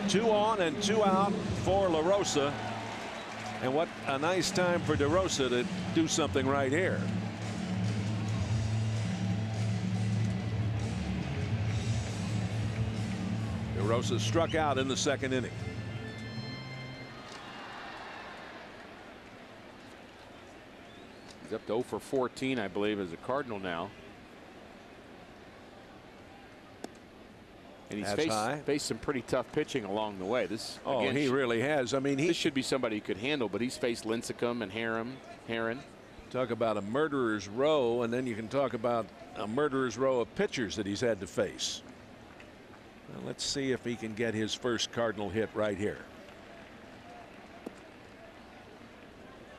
2 on and 2 out for La Rosa. And what a nice time for DeRosa to do something right here. DeRosa struck out in the second inning. He's up to 0 for 14, I believe, as a Cardinal now. And he's faced some pretty tough pitching along the way. Again, he really has. I mean, this should be somebody he could handle, but he's faced Lincecum and Herron. Talk about a murderer's row, and then you can talk about a murderer's row of pitchers that he's had to face. Well, let's see if he can get his first Cardinal hit right here.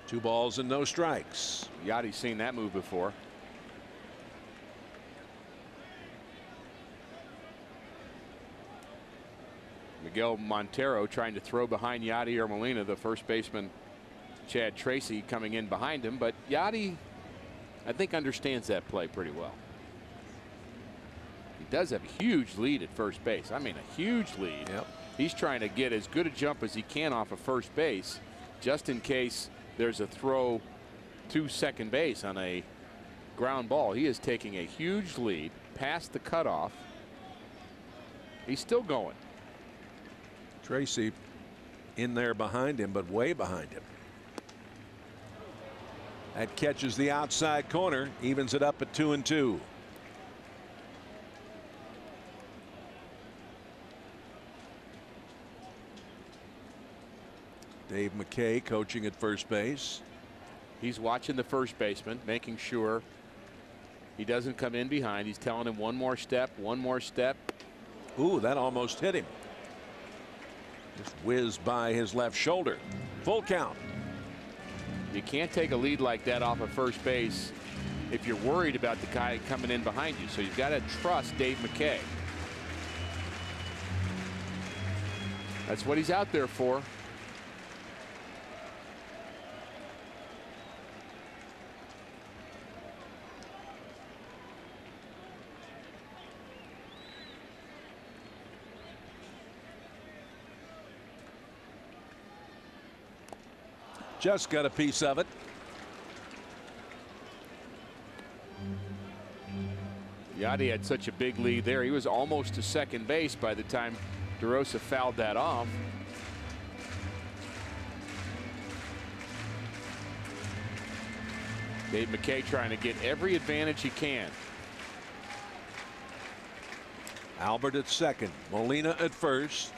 2 balls and no strikes. Yachty's seen that move before. Miguel Montero trying to throw behind Yachty or Molina, the first baseman Chad Tracy coming in behind him, but Yachty, I think, understands that play pretty well. He does have a huge lead at first base. I mean, a huge lead. Yep. He's trying to get as good a jump as he can off of first base, just in case there's a throw to second base on a ground ball. He is taking a huge lead past the cutoff. He's still going. Tracy in there behind him, but way behind him. That catches the outside corner, evens it up at 2-2. Dave McKay coaching at first base. He's watching the first baseman, making sure He doesn't come in behind. He's telling him one more step, one more step. Ooh, that almost hit him. Just whizzed by his left shoulder. Full count. You can't take a lead like that off of first base if you're worried about the guy coming in behind you. So you've got to trust Dave McKay. That's what he's out there for. Just got a piece of it. Yachty had such a big lead there. He was almost to second base by the time DeRosa fouled that off. Dave McKay trying to get every advantage he can. Albert at second. Molina at first.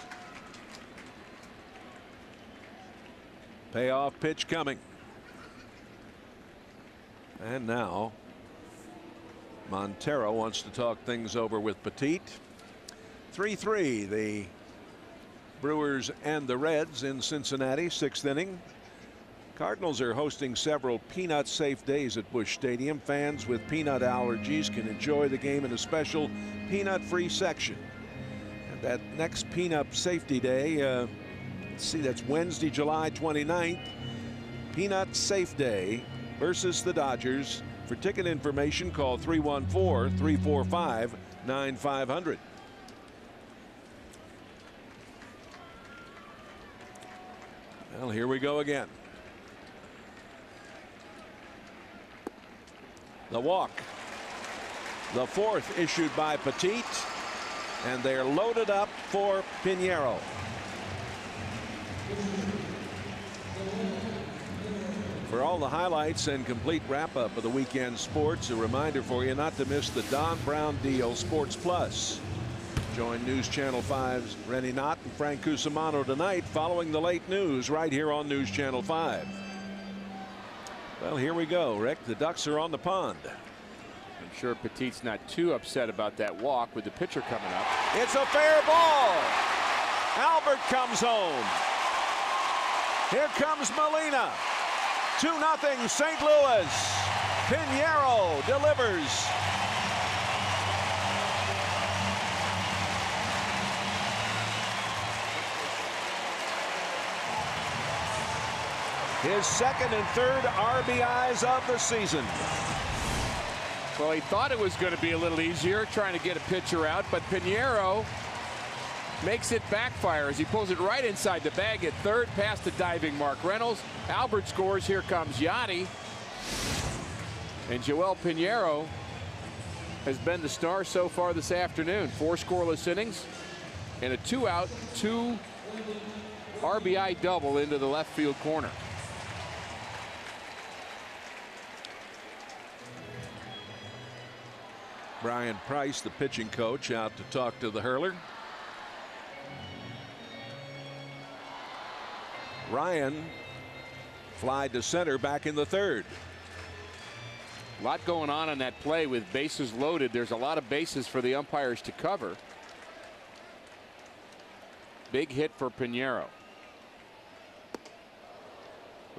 Payoff pitch coming. And now Montero wants to talk things over with Petit. 3-3 the Brewers and the Reds in Cincinnati, 6th inning. Cardinals are hosting several peanut safe days at Busch Stadium. Fans with peanut allergies can enjoy the game in a special peanut free section. And that next peanut safety day, let's see, that's Wednesday, July 29th. Peanut Safe Day versus the Dodgers. For ticket information, call 314-345-9500. Well, here we go again. The walk. The fourth issued by Petit. And they're loaded up for Pinheiro. For all the highlights and complete wrap-up of the weekend sports, a reminder for you not to miss the Don Brown Deal Sports Plus. Join News Channel 5's Rennie Knott and Frank Cusimano tonight following the late news right here on News Channel 5. Well, here we go, Rick. The Ducks are on the pond. I'm sure Petit's not too upset about that walk with the pitcher coming up. It's a fair ball. Albert comes home. Here comes Molina. 2-0 St. Louis. Pinheiro delivers. His second and third RBIs of the season. Well, he thought it was going to be a little easier trying to get a pitcher out, but Pinheiro makes it backfire as he pulls it right inside the bag at third past the diving Mark Reynolds. Albert scores. Here comes Yachty. And Joel Pinheiro has been the star so far this afternoon. 4 scoreless innings and a 2-out, 2 RBI double into the left field corner. Brian Price, the pitching coach, out to talk to the hurler. Ryan fly to center back in the third. A lot going on that play with bases loaded. There's a lot of bases for the umpires to cover. Big hit for Pinheiro.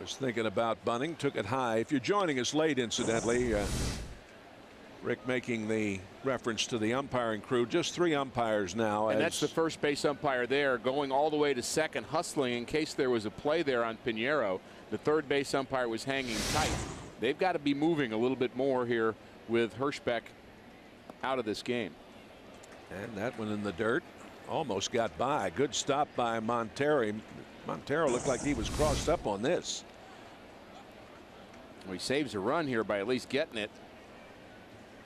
Was thinking about bunting, took it high. If you're joining us late, incidentally, Rick making the reference to the umpiring crew. Just 3 umpires now. And that's the first base umpire there, going all the way to second, hustling in case there was a play there on Pinheiro. The third base umpire was hanging tight. They've got to be moving a little bit more here with Hirschbeck out of this game. And that one in the dirt. Almost got by. Good stop by Montero. Montero looked like he was crossed up on this. Well, he saves a run here by at least getting it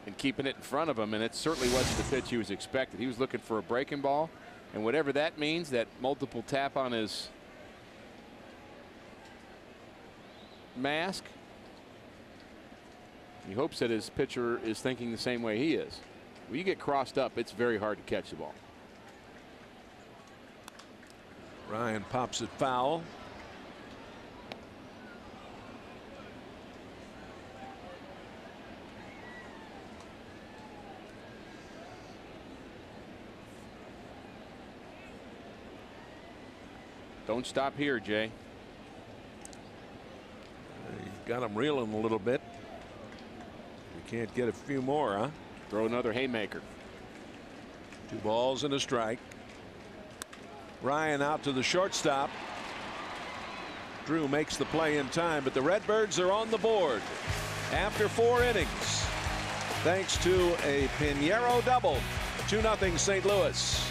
and keeping it in front of him, and it certainly wasn't the pitch he was expected. He was looking for a breaking ball, and whatever that means, that multiple tap on his mask, he hopes that his pitcher is thinking the same way he is. When you get crossed up, it's very hard to catch the ball. Ryan pops it foul. Don't stop here, Jay. You've got him reeling a little bit. We can't get a few more, huh? Throw another haymaker. 2 balls and a strike. Ryan out to the shortstop. Drew makes the play in time, but the Redbirds are on the board after 4 innings. Thanks to a Pinheiro double. 2-0 St. Louis.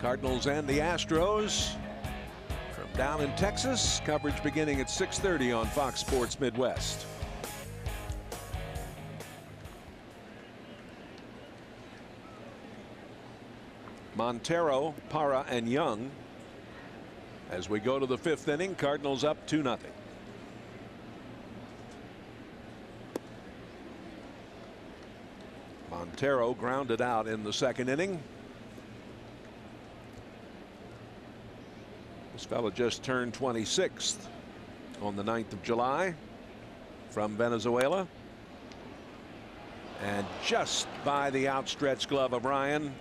Cardinals and the Astros from down in Texas. Coverage beginning at 6:30 on Fox Sports Midwest. Montero, Parra, and Young. As we go to the 5th inning, Cardinals up 2-0. Montero grounded out in the 2nd inning. This fellow just turned 26th on the 9th of July from Venezuela. And just by the outstretched glove of Ryan,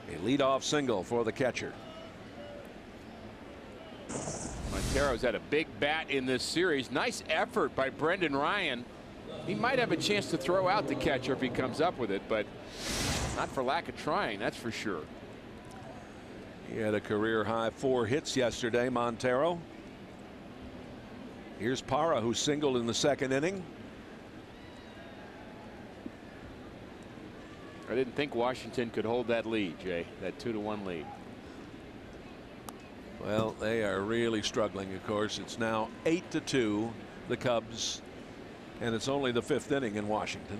a leadoff single for the catcher. Montero's had a big bat in this series. Nice effort by Brendan Ryan. He might have a chance to throw out the catcher if he comes up with it, but not for lack of trying, that's for sure. He had a career high 4 hits yesterday, Montero. Here's Parra, who singled in the 2nd inning. I didn't think Washington could hold that lead, Jay, that 2-1 lead. Well, they are really struggling, of course. It's now 8-2, the Cubs, and it's only the 5th inning in Washington.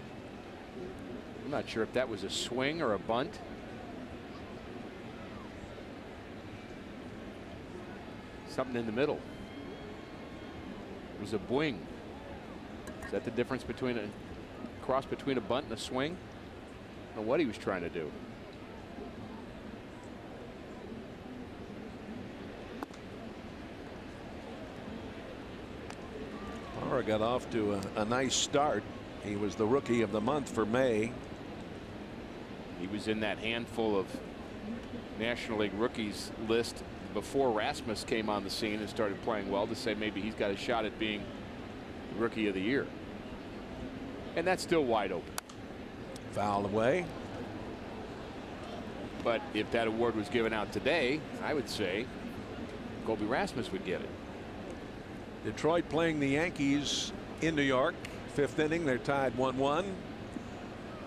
I'm not sure if that was a swing or a bunt. Something in the middle. It was a boing. Is that the difference between a cross between a bunt and a swing? I don't know what he was trying to do. Parra got off to a nice start. He was the rookie of the month for May. He was in that handful of National League rookies list before Rasmus came on the scene and started playing well, to say maybe he's got a shot at being Rookie of the Year. And that's still wide open. Foul away. But if that award was given out today, I would say Colby Rasmus would get it. Detroit playing the Yankees in New York. 5th inning, they're tied 1-1.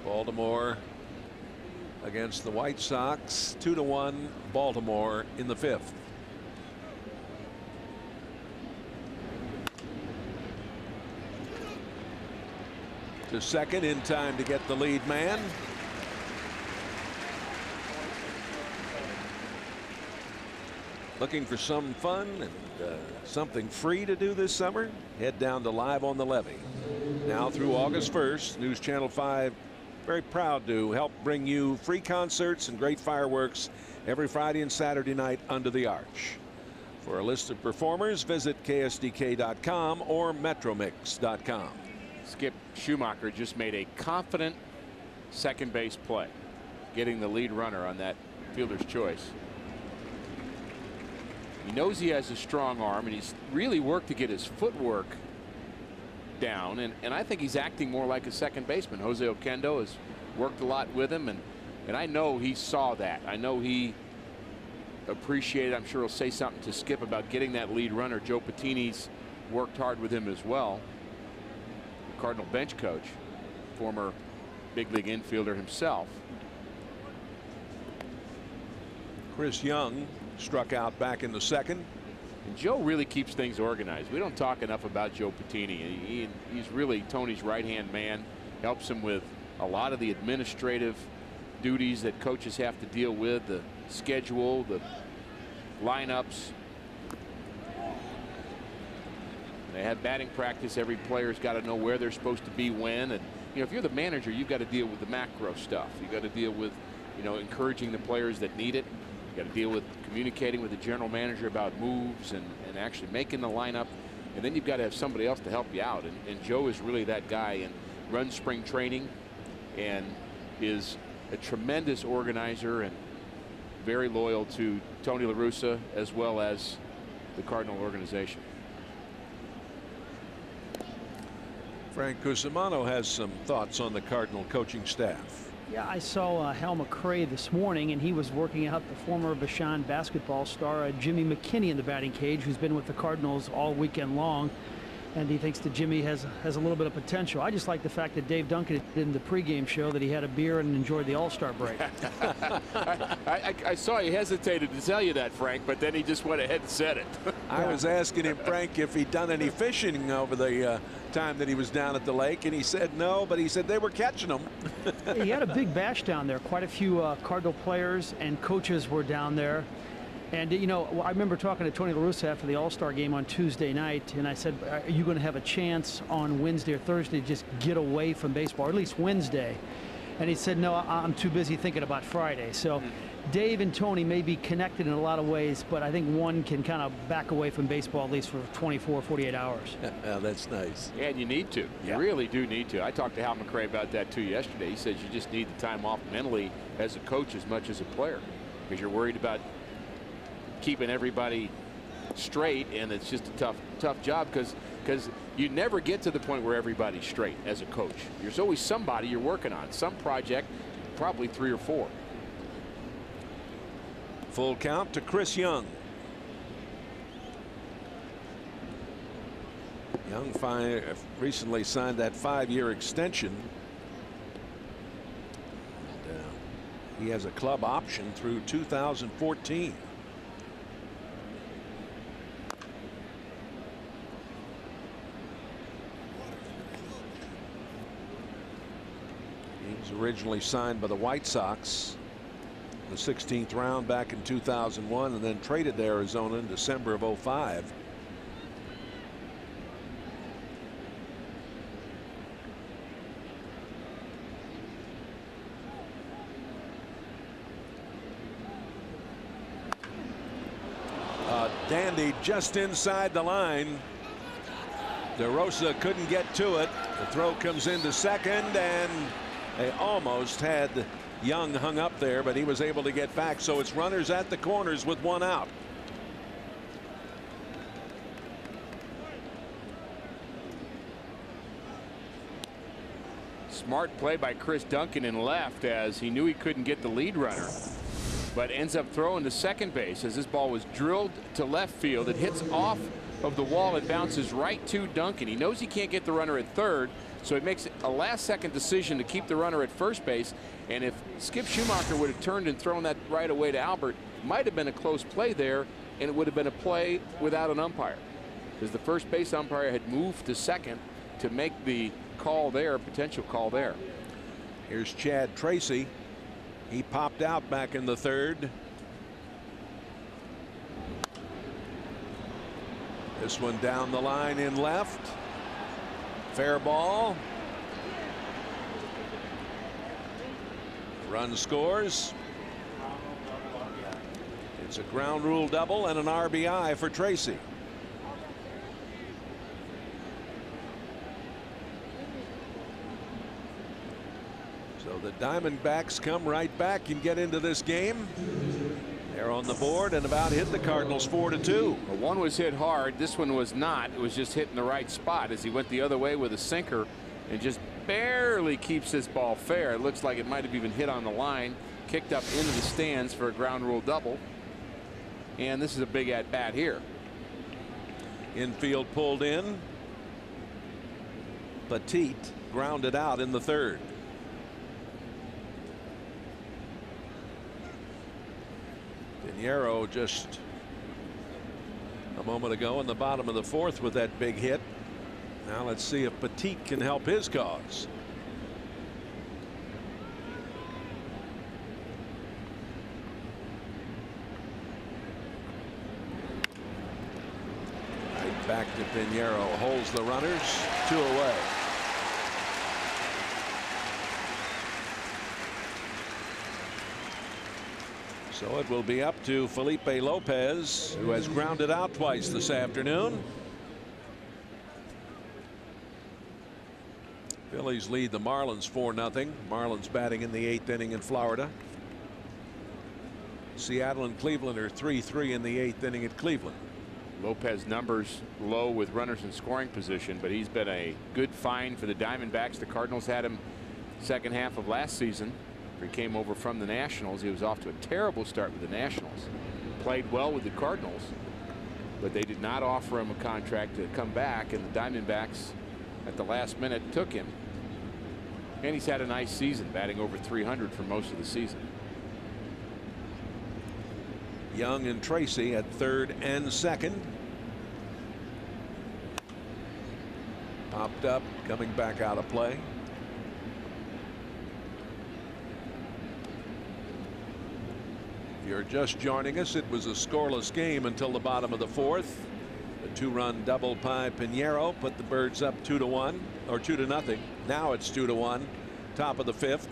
Baltimore against the White Sox, 2-1 Baltimore in the 5th. To second in time to get the lead man. Looking for some fun and something free to do this summer? Head down to Live on the Levee. Now through August 1st, News Channel 5 very proud to help bring you free concerts and great fireworks every Friday and Saturday night under the arch. For a list of performers, visit ksdk.com or metromix.com. Skip Schumacher just made a confident second base play, getting the lead runner on that fielder's choice. He knows he has a strong arm, and he's really worked to get his footwork down, and I think he's acting more like a second baseman. Jose Oquendo has worked a lot with him, and I know he saw that. I know he appreciated. I'm sure he'll say something to Skip about getting that lead runner. Joe Patini's worked hard with him as well. Cardinal bench coach, former big league infielder himself. Chris Young struck out back in the 2nd. And Joe really keeps things organized. We don't talk enough about Joe Patini. He's really Tony's right-hand man. Helps him with a lot of the administrative duties that coaches have to deal with, the schedule, the lineups. They have batting practice. Every player's got to know where they're supposed to be when. And you know, if you're the manager, you've got to deal with the macro stuff. You've got to deal with, you know, encouraging the players that need it. You've got to deal with communicating with the general manager about moves and actually making the lineup. And then you've got to have somebody else to help you out. And Joe is really that guy, and runs spring training and is a tremendous organizer and very loyal to Tony La Russa as well as the Cardinal organization. Frank Cusimano has some thoughts on the Cardinal coaching staff. Yeah, I saw Hal McRae this morning, and he was working out the former Vashon basketball star Jimmy McKinney in the batting cage, who's been with the Cardinals all weekend long. And he thinks that Jimmy has a little bit of potential. I just like the fact that Dave Duncan did in the pregame show that he had a beer and enjoyed the All-Star break. I saw he hesitated to tell you that, Frank, but then he just went ahead and said it. I was asking him, Frank, if he'd done any fishing over the time that he was down at the lake, and he said no, but he said they were catching them. He had a big bash down there. Quite a few Cardinal players and coaches were down there. And, you know, I remember talking to Tony La Russa after the All-Star game on Tuesday night, and I said, are you going to have a chance on Wednesday or Thursday to just get away from baseball, or at least Wednesday? And he said, no, I'm too busy thinking about Friday. So Dave and Tony may be connected in a lot of ways, but I think one can kind of back away from baseball at least for 24, 48 hours. That's nice. Yeah, and you need to. You really do need to. I talked to Hal McRae about that too yesterday. He says you just need the time off mentally as a coach as much as a player, because you're worried about keeping everybody straight, and it's just a tough job because you never get to the point where everybody's straight as a coach. There's always somebody you're working on, some project, probably 3 or 4. Full count to Chris Young. Young recently signed that 5-year extension. And, he has a club option through 2014. He was originally signed by the White Sox in the 16th round back in 2001, and then traded to Arizona in December of '05. Dandy just inside the line. DeRosa couldn't get to it. The throw comes into second, and they almost had Young hung up there, but he was able to get back. So it's runners at the corners with 1 out. Smart play by Chris Duncan in left, as he knew he couldn't get the lead runner, but ends up throwing to second base as this ball was drilled to left field. It hits off of the wall, it bounces right to Duncan. He knows he can't get the runner at third, so he makes a last-second decision to keep the runner at first base. And if Skip Schumacher would have turned and thrown that right away to Albert, it might have been a close play there, and it would have been a play without an umpire, because the first base umpire had moved to second to make the call there, potential call there. Here's Chad Tracy. He popped out back in the third. This one down the line in left. Fair ball. Run scores. It's a ground rule double and an RBI for Tracy. So the Diamondbacks come right back and get into this game. They're on the board and about hit the Cardinals 4-2. Well, one was hit hard. This one was not. It was just hitting the right spot as he went the other way with a sinker and just barely keeps this ball fair. It looks like it might have even hit on the line, kicked up into the stands for a ground rule double. And this is a big at bat here. Infield pulled in. Petit grounded out in the third. Pinheiro just a moment ago in the bottom of the fourth with that big hit. Now let's see if Petit can help his cause. Right back to Pinheiro, holds the runners, 2 away. So it will be up to Felipe Lopez, who has grounded out twice this afternoon. Phillies lead the Marlins 4-0. Marlins batting in the 8th inning in Florida. Seattle and Cleveland are 3-3 in the 8th inning at Cleveland. Lopez numbers low with runners in scoring position, but he's been a good find for the Diamondbacks. The Cardinals had him second half of last season. He came over from the Nationals. He was off to a terrible start with the Nationals. Played well with the Cardinals, but they did not offer him a contract to come back, and the Diamondbacks at the last minute took him. And he's had a nice season, batting over 300 for most of the season. Young and Tracy at third and second. Popped up, coming back out of play. If you're just joining us, it was a scoreless game until the bottom of the fourth. The 2-run double by Pinheiro put the Birds up 2-1 or 2-0. Now it's 2-1. Top of the fifth.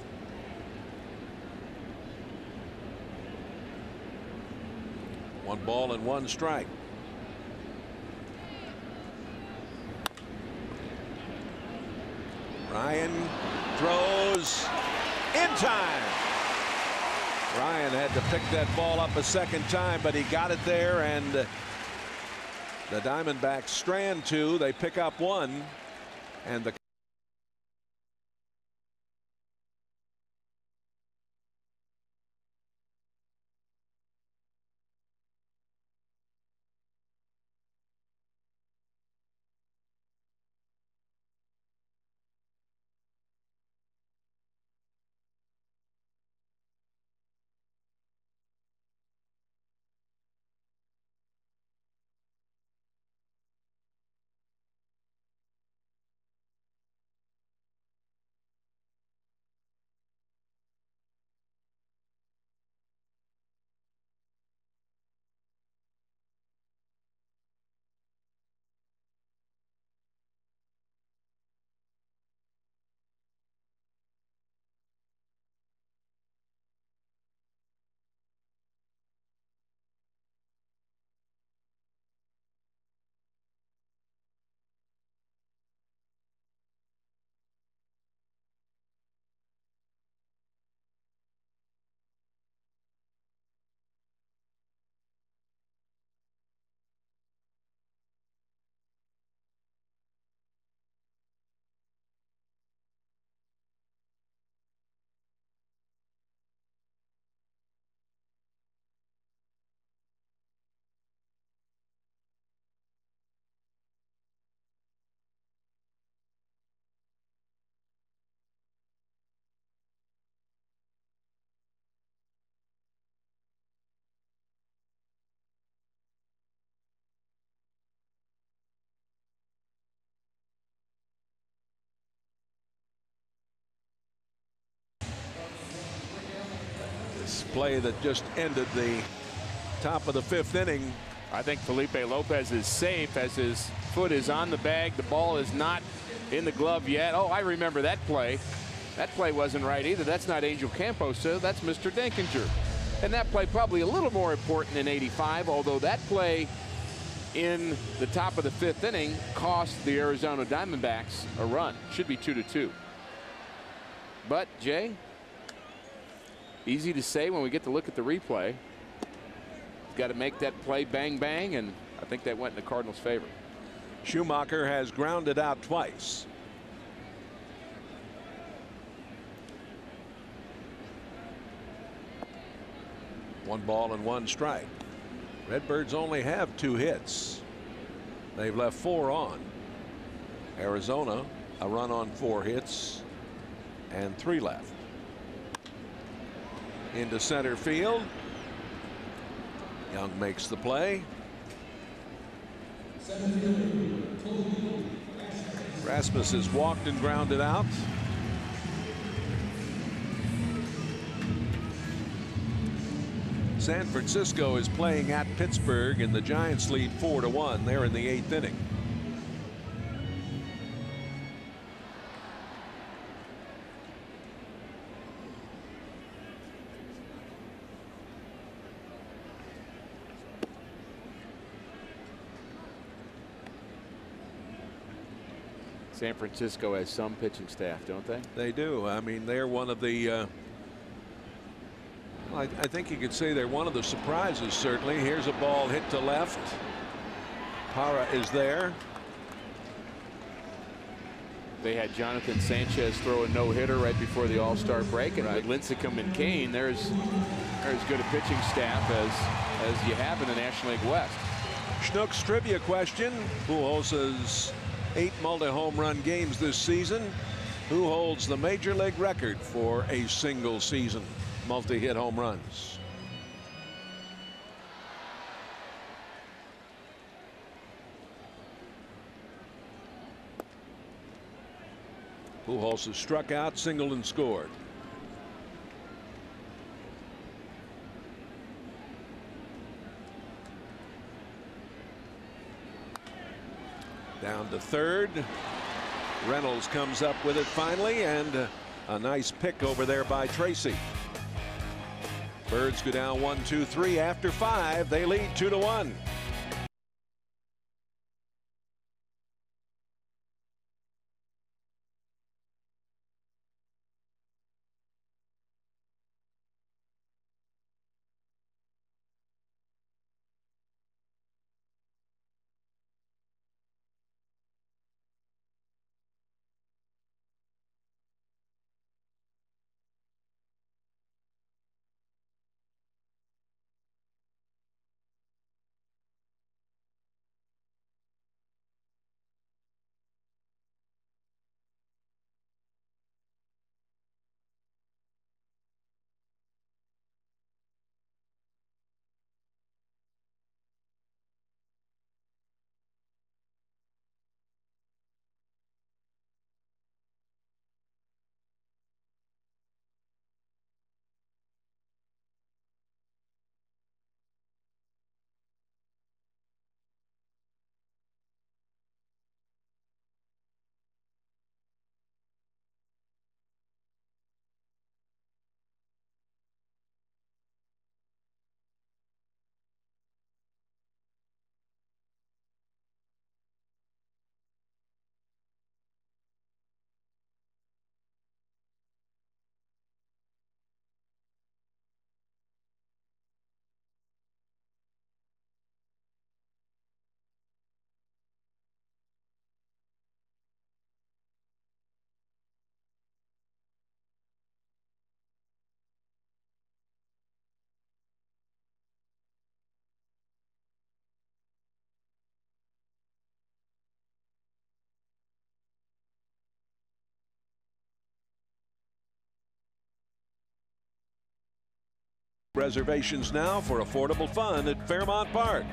One ball and one strike. Ryan throws in time. Ryan had to pick that ball up a second time, but he got it there, and the Diamondbacks strand 2. They pick up 1, and the nice play that just ended the top of the 5th inning. I think Felipe Lopez is safe as his foot is on the bag. The ball is not in the glove yet. Oh, I remember that play. That play wasn't right either. That's not Angel Campos, so that's Mr. Denkinger. And that play probably a little more important in '85, although that play in the top of the 5th inning cost the Arizona Diamondbacks a run. Should be 2-2. But, Jay, easy to say when we get to look at the replay. Got to make that play bang bang, and I think that went in the Cardinals' favor. Schumacher has grounded out twice. One ball and one strike. Redbirds only have 2 hits. They've left 4 on. Arizona a run on 4 hits and 3 left. Into center field. Young makes the play. Rasmus has walked and grounded out. San Francisco is playing at Pittsburgh, and the Giants lead 4-1. They're in the 8th inning. San Francisco has some pitching staff, don't they? They do. I mean, they're one of the I think you could say they're one of the surprises, certainly. Here's a ball hit to left. Para is there. They had Jonathan Sanchez throw a no-hitter right before the All-Star break, and with Lincecum and Kane, there's as good a pitching staff as you have in the National League West. Schnook's trivia question: Pujols' 8 multi-home run games this season. Who holds the major league record for a single season multi-hit home runs? Pujols has struck out, singled, and scored. Down to third. Reynolds comes up with it finally, and a nice pick over there by Tracy. Birds go down 1-2-3 after 5. They lead 2-1. Reservations now for affordable fun at Fairmount Park,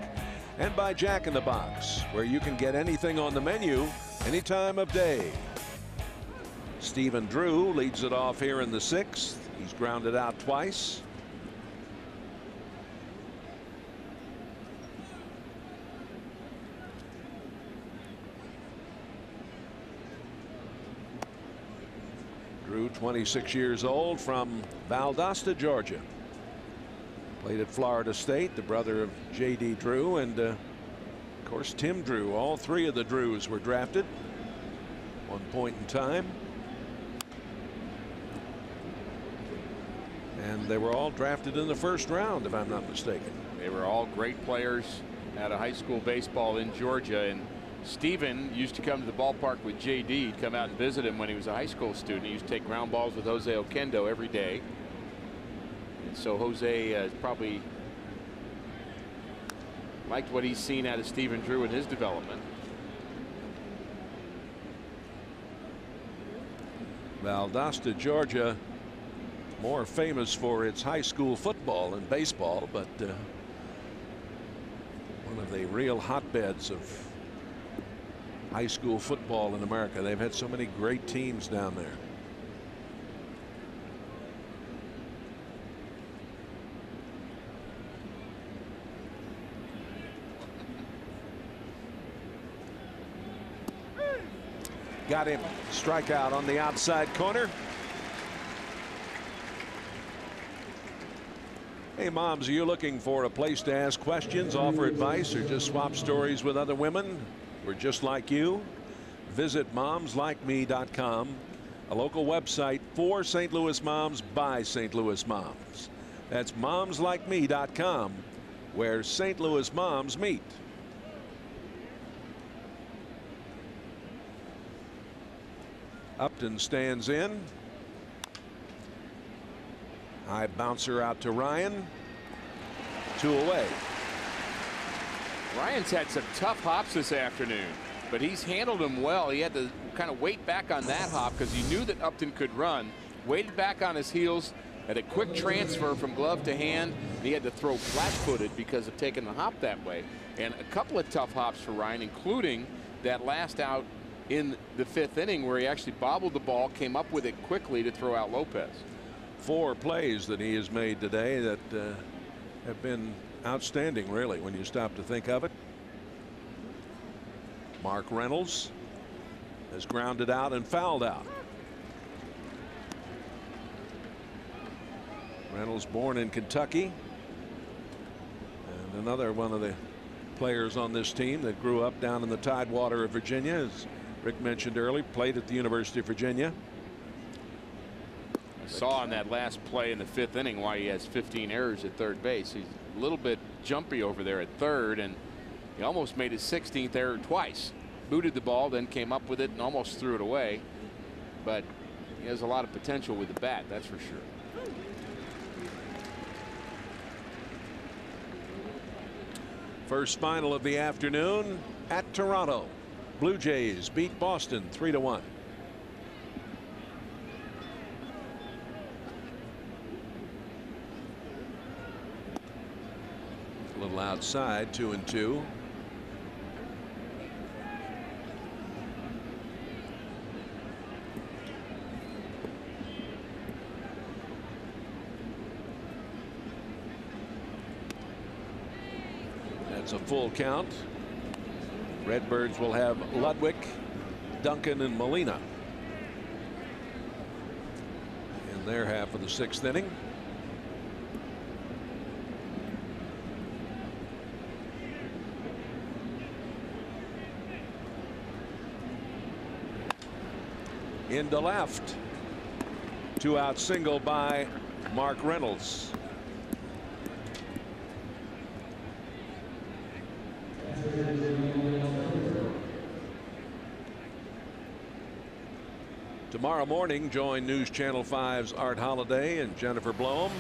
and by Jack in the Box, where you can get anything on the menu any time of day. Stephen Drew leads it off here in the 6th. He's grounded out twice. Drew, 26 years old, from Valdosta, Georgia. Played at Florida State, the brother of J.D. Drew, and of course Tim Drew. All three of the Drews were drafted one point in time. And they were all drafted in the first round, if I'm not mistaken. They were all great players out of high school baseball in Georgia. And Stephen used to come to the ballpark with J.D. He'd come out and visit him when he was a high school student. He used to take ground balls with Jose Oquendo every day. And so Jose probably liked what he's seen out of Stephen Drew in his development. Valdosta, Georgia, more famous for its high school football and baseball, but one of the real hotbeds of high school football in America. They've had so many great teams down there. Got him. Strikeout on the outside corner. Hey, moms, are you looking for a place to ask questions, offer advice, or just swap stories with other women who are just like you? Visit momslikeme.com, a local website for St. Louis moms by St. Louis moms. That's momslikeme.com, where St. Louis moms meet. Upton stands in. High bouncer out to Ryan. 2 away. Ryan's had some tough hops this afternoon, but he's handled them well. He had to kind of wait back on that hop because he knew that Upton could run. Waited back on his heels, had a quick transfer from glove to hand, and he had to throw flat-footed because of taking the hop that way. And a couple of tough hops for Ryan, including that last out in the 5th inning where he actually bobbled the ball, came up with it quickly to throw out Lopez. 4 plays that he has made today that have been outstanding, really, when you stop to think of it. Mark Reynolds has grounded out and fouled out. Reynolds, born in Kentucky, and another one of the players on this team that grew up down in the Tidewater of Virginia, as Rick mentioned earlier, played at the University of Virginia. I saw on that last play in the 5th inning why he has 15 errors at third base. He's a little bit jumpy over there at third, and he almost made his 16th error twice. Booted the ball, then came up with it and almost threw it away. But he has a lot of potential with the bat, that's for sure. First final of the afternoon at Toronto. Blue Jays beat Boston 3-1. A little outside, 2-2. That's a full count. Redbirds will have Ludwig, Duncan, and Molina in their half of the 6th inning. Into left. 2-out single by Mark Reynolds. Tomorrow morning, join News Channel 5's Art Holiday and Jennifer Blome.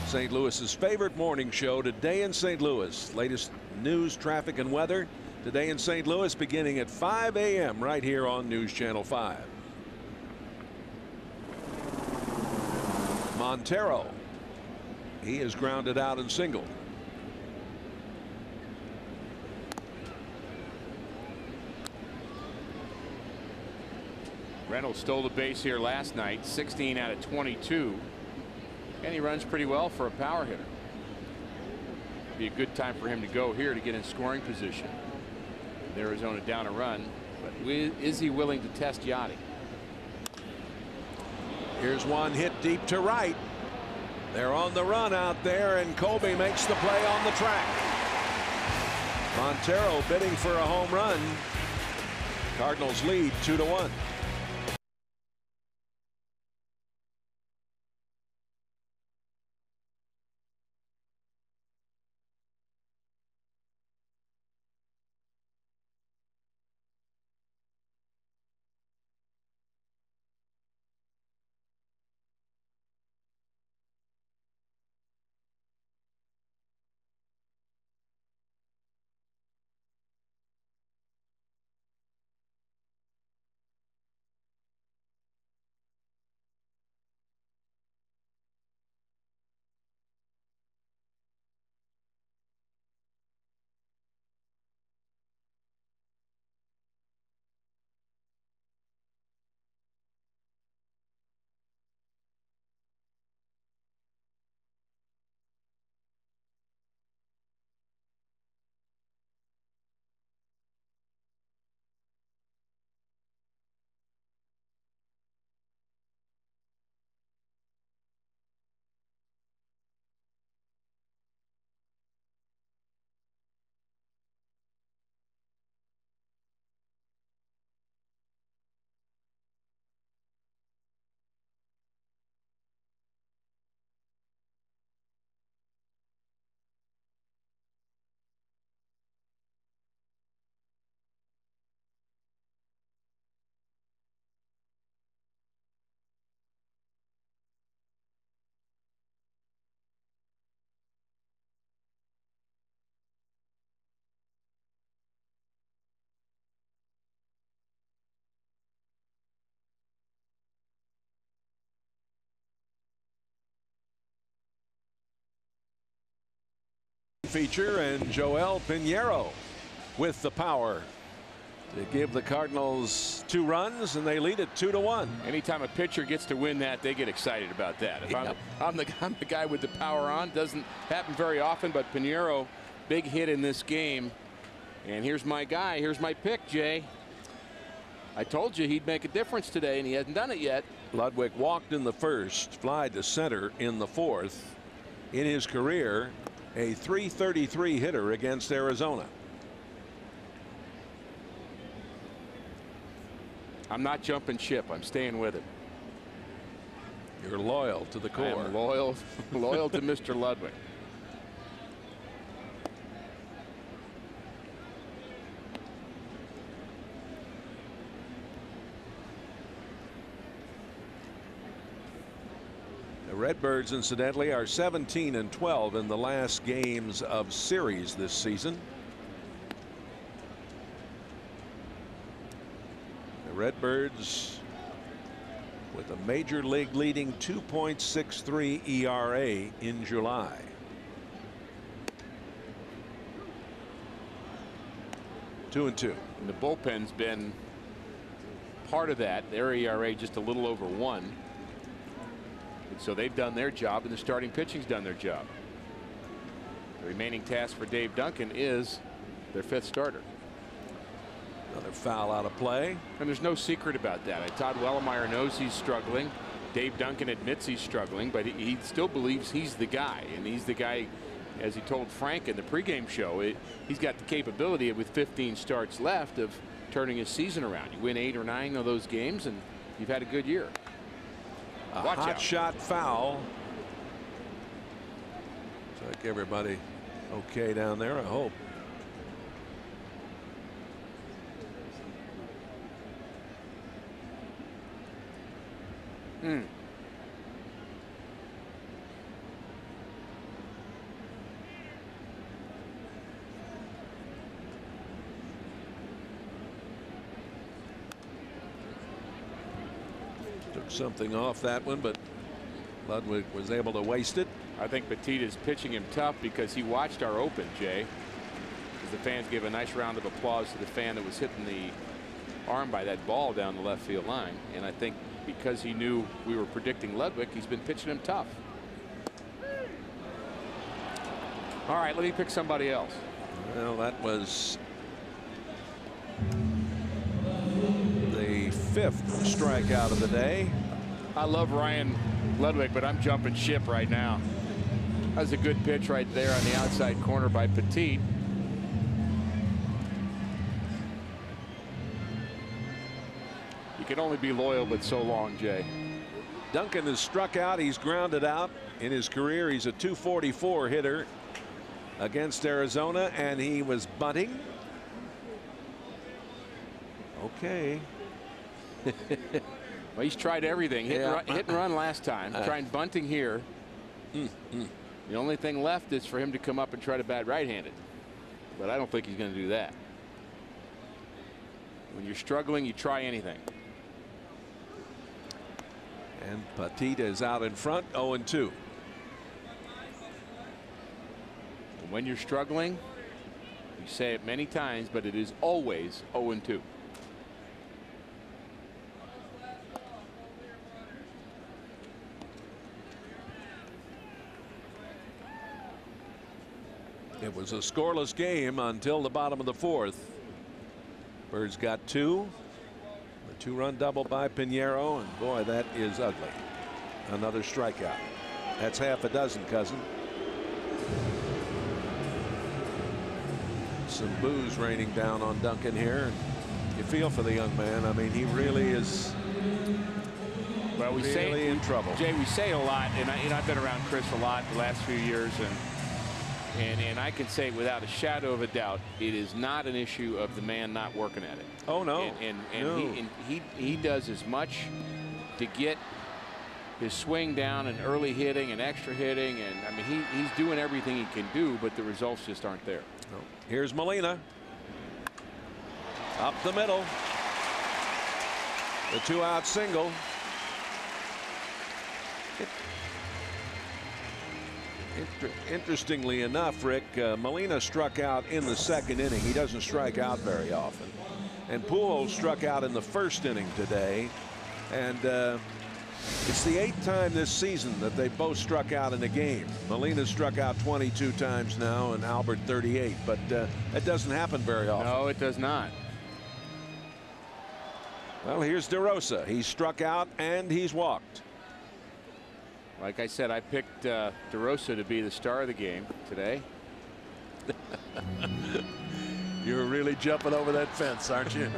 St. Louis's favorite morning show, Today in St. Louis. Latest news, traffic, and weather. Today in St. Louis, beginning at 5 a.m. right here on News Channel 5. Montero. He is grounded out and singled. Reynolds stole the base here last night, 16 out of 22, and he runs pretty well for a power hitter. Be a good time for him to go here to get in scoring position. Arizona down a run, but is he willing to test Yachty? Here's one hit deep to right. They're on the run out there, and Colby makes the play on the track. Montero bidding for a home run. Cardinals lead 2-1. Feature and Joel Pinheiro with the power to give the Cardinals 2 runs, and they lead it 2-1. Anytime a pitcher gets to win that, they get excited about that. If I'm the guy with the power on, doesn't happen very often, but Pinheiro, big hit in this game. And here's my guy. Here's my pick, Jay. I told you he'd make a difference today, and he hasn't done it yet. Ludwig walked in the first, fly to center in the fourth. In his career, a .333 hitter against Arizona. I'm not jumping ship. I'm staying with it. You're loyal to the core. I am loyal to Mr. Ludwig. The Redbirds, incidentally, are 17-12 in the last games of series this season. The Redbirds with a major league leading 2.63 ERA in July. Two and the bullpen's been part of that. Their ERA just a little over 1. So they've done their job, and the starting pitching's done their job. The remaining task for Dave Duncan is their 5th starter. Another foul out of play. And there's no secret about that. Todd Wellemeyer knows he's struggling. Dave Duncan admits he's struggling, but he still believes he's the guy. And he's the guy, as he told Frank in the pregame show, he's got the capability with 15 starts left of turning his season around. You win 8 or 9 of those games, and you've had a good year. Watch hot out. Shot foul. Looks like everybody okay down there, I hope. Took something off that one, but Ludwig was able to waste it. I think Petita's pitching him tough because he watched our open, Jay. As the fans gave a nice round of applause to the fan that was hitting the arm by that ball down the left field line. And I think because he knew we were predicting Ludwig, he's been pitching him tough. All right, let me pick somebody else. Well, that was the 5th strikeout of the day. I love Ryan Ludwig, but I'm jumping ship right now. That was a good pitch right there on the outside corner by Petit. You can only be loyal but so long, Jay. Duncan has struck out. He's grounded out in his career. He's a .244 hitter against Arizona, and he was bunting. Okay. Well, he's tried everything. Hit and run last time. Trying bunting here. The only thing left is for him to come up and try to bat right-handed. But I don't think he's going to do that. When you're struggling, you try anything. And Petit is out in front, 0-2. When you're struggling, you say it many times, but it is always 0-2. It was a scoreless game until the bottom of the fourth. Birds got two. The two-run double by Pinheiro, and boy, that is ugly. Another strikeout. That's half a dozen, cousin. Some boos raining down on Duncan here. You feel for the young man. I mean, he really is. Well, we really say in trouble. Jay, we say a lot, and I've been around Chris a lot the last few years, and I can say without a shadow of a doubt, it is not an issue of the man not working at it. Oh no. And no. he does as much to get his swing down and early hitting and extra hitting, and I mean he's doing everything he can do, but the results just aren't there. No. Here's Molina. Up the middle. The two-out single. Interestingly enough, Rick, Molina struck out in the second inning. He doesn't strike out very often. And Pujols struck out in the first inning today. And it's the 8th time this season that they both struck out in a game. Molina struck out 22 times now, and Albert 38. But that doesn't happen very often. No, it does not. Well, here's DeRosa. He's struck out and he's walked. Like I said, I picked DeRosa to be the star of the game today. You're really jumping over that fence, aren't you?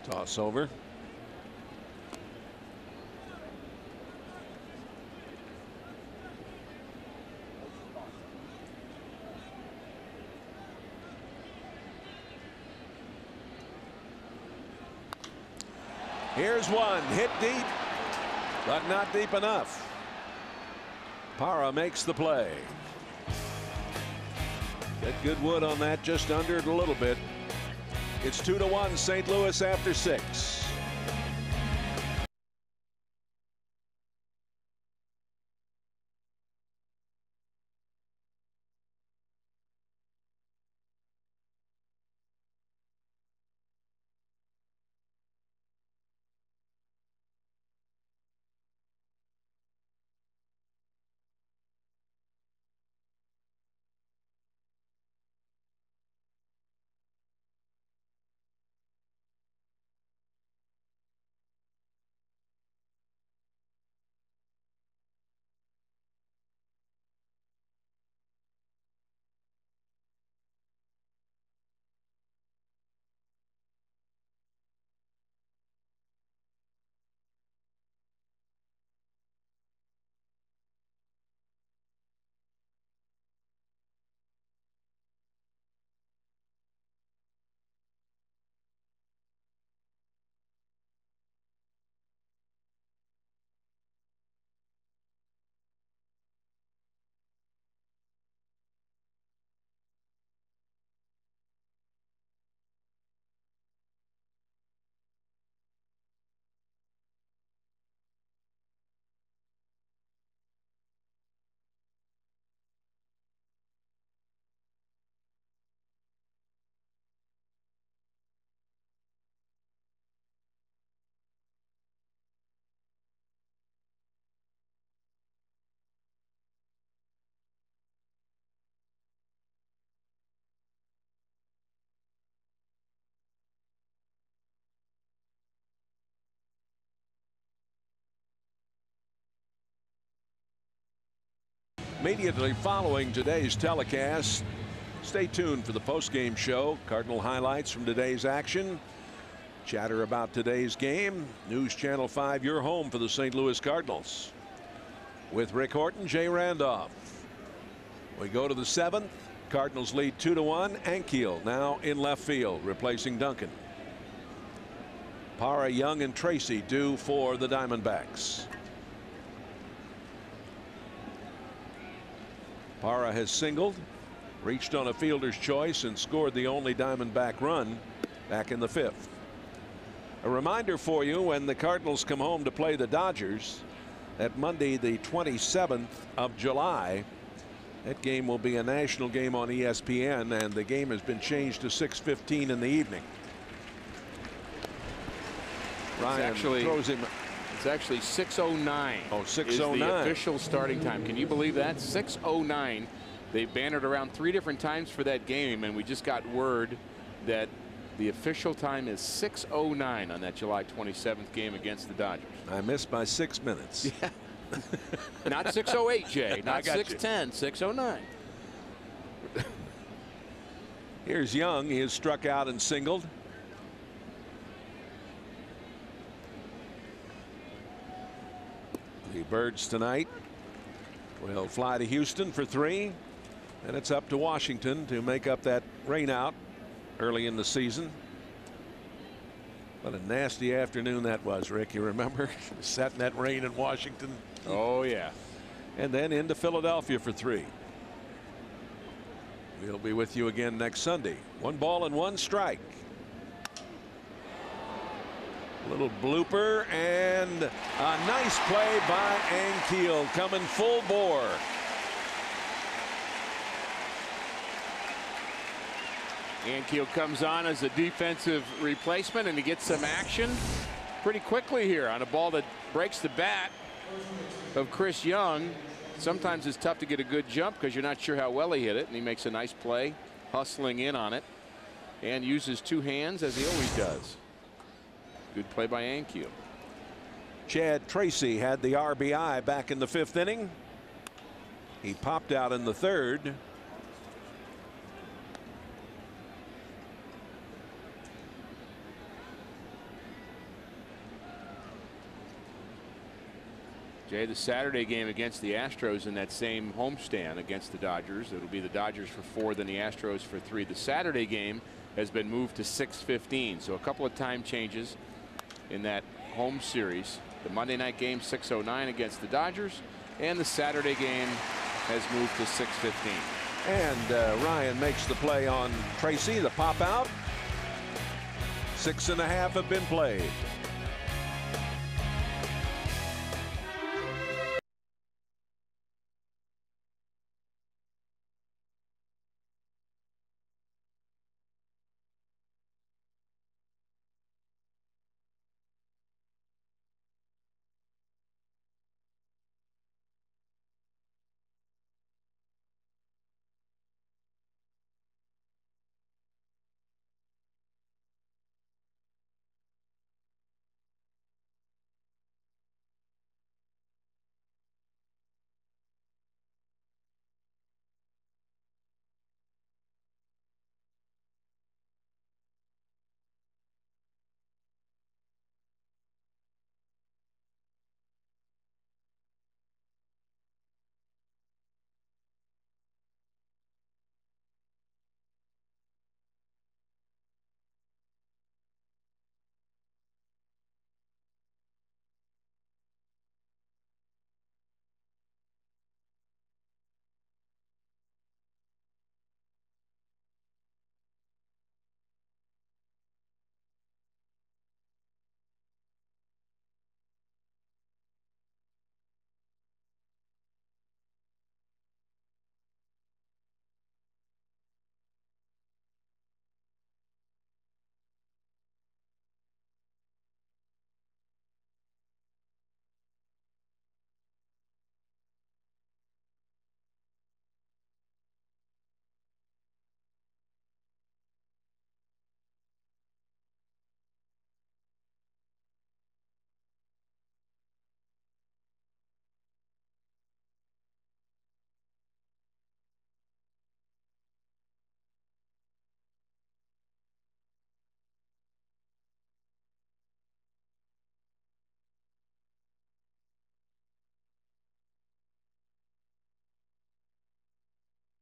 Toss over. Here's one hit deep, but not deep enough. Parra makes the play. Get good wood on that, just under it a little bit. It's 2-1 St. Louis after 6. Immediately following today's telecast, stay tuned for the post-game show. Cardinal highlights from today's action. Chatter about today's game. News Channel 5, your home for the St. Louis Cardinals. With Rick Horton, Jay Randolph. We go to the 7th. Cardinals lead 2-1. Ankiel now in left field, replacing Duncan. Parra, Young, and Tracy due for the Diamondbacks. Parra has singled, reached on a fielder's choice, and scored the only Diamondback run back in the 5th. A reminder for you, when the Cardinals come home to play the Dodgers at Monday, the 27th of July, that game will be a national game on ESPN, and the game has been changed to 6:15 in the evening. Ryan throws him. It's actually 6:09. Oh, 6:09. Is the official starting time. Can you believe that? 6:09. They bannered around 3 different times for that game, and we just got word that the official time is 6:09 on that July 27th game against the Dodgers. I missed by 6 minutes. Yeah. Not 6:08, Jay. Not 6:10. 6:09. Here's Young. He has struck out and singled. The Birds tonight will fly to Houston for 3, and it's up to Washington to make up that rainout early in the season. What a nasty afternoon that was, Rick. You remember? Sat in that rain in Washington. Oh, yeah. And then into Philadelphia for 3. We'll be with you again next Sunday. 1 ball and 1 strike. A little blooper, and a nice play by Ankiel, coming full bore. Ankiel comes on as a defensive replacement, and he gets some action pretty quickly here on a ball that breaks the bat of Chris Young. Sometimes it's tough to get a good jump because you're not sure how well he hit it, and he makes a nice play, hustling in on it, and uses 2 hands as he always does. Good play by Ankiel. Chad Tracy had the RBI back in the 5th inning. He popped out in the 3rd. Jay, the Saturday game against the Astros in that same homestand against the Dodgers. It'll be the Dodgers for 4, then the Astros for 3. The Saturday game has been moved to 6:15, so a couple of time changes in that home series. The Monday night game 6:09 against the Dodgers, and the Saturday game has moved to 6:15. And Ryan makes the play on Tracy, the pop out. 6.5 have been played.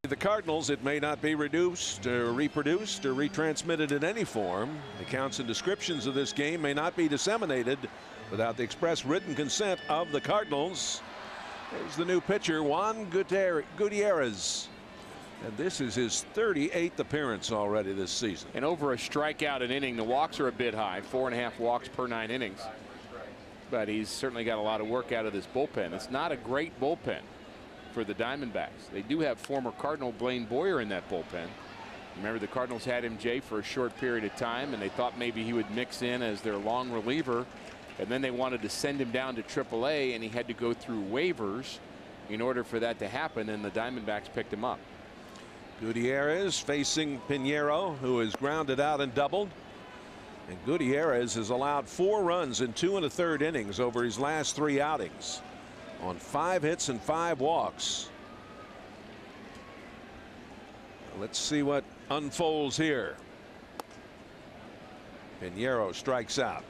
The Cardinals, it may not be reduced or reproduced or retransmitted in any form. Accounts and descriptions of this game may not be disseminated without the express written consent of the Cardinals. There's the new pitcher, Juan Gutierrez. And this is his 38th appearance already this season. And over a strikeout an inning. The walks are a bit high, 4.5 walks per 9 innings. But he's certainly got a lot of work out of this bullpen. It's not a great bullpen for the Diamondbacks. They do have former Cardinal Blaine Boyer in that bullpen. Remember, the Cardinals had him, Jay, for a short period of time, and they thought maybe he would mix in as their long reliever. And then they wanted to send him down to AAA, and he had to go through waivers in order for that to happen, and the Diamondbacks picked him up. Gutierrez facing Pinheiro, who is grounded out and doubled. And Gutierrez has allowed 4 runs in 2 1/3 innings over his last 3 outings, on 5 hits and 5 walks. Let's see what unfolds here. Pinheiro strikes out.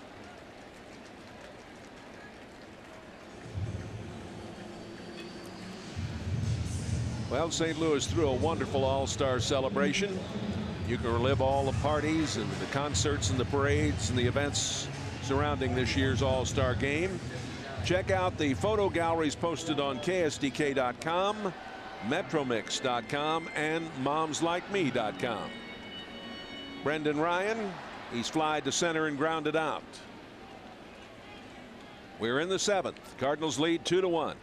Well, St. Louis threw a wonderful All-Star celebration. You can relive all the parties and the concerts and the parades and the events surrounding this year's All-Star game. Check out the photo galleries posted on KSDK.com, Metromix.com, and MomsLikeMe.com. Brendan Ryan, he's flied to center and grounded out. We're in the 7th. Cardinals lead 2-1.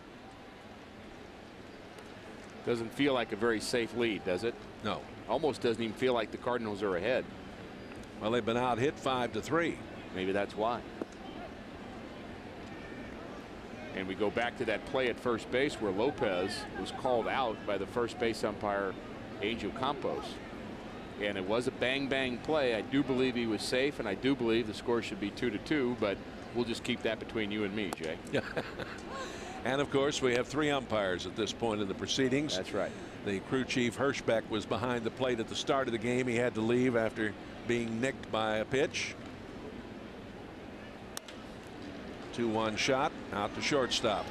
Doesn't feel like a very safe lead, does it? No. Almost doesn't even feel like the Cardinals are ahead. Well, they've been out hit 5-3. Maybe that's why. And we go back to that play at first base where Lopez was called out by the first base umpire, Angel Campos. And it was a bang-bang play. I do believe he was safe, and I do believe the score should be 2-2, but we'll just keep that between you and me, Jay. And of course, we have 3 umpires at this point in the proceedings. That's right. The crew chief, Hirschbeck, was behind the plate at the start of the game. He had to leave after being nicked by a pitch. 2-1 shot out to shortstop.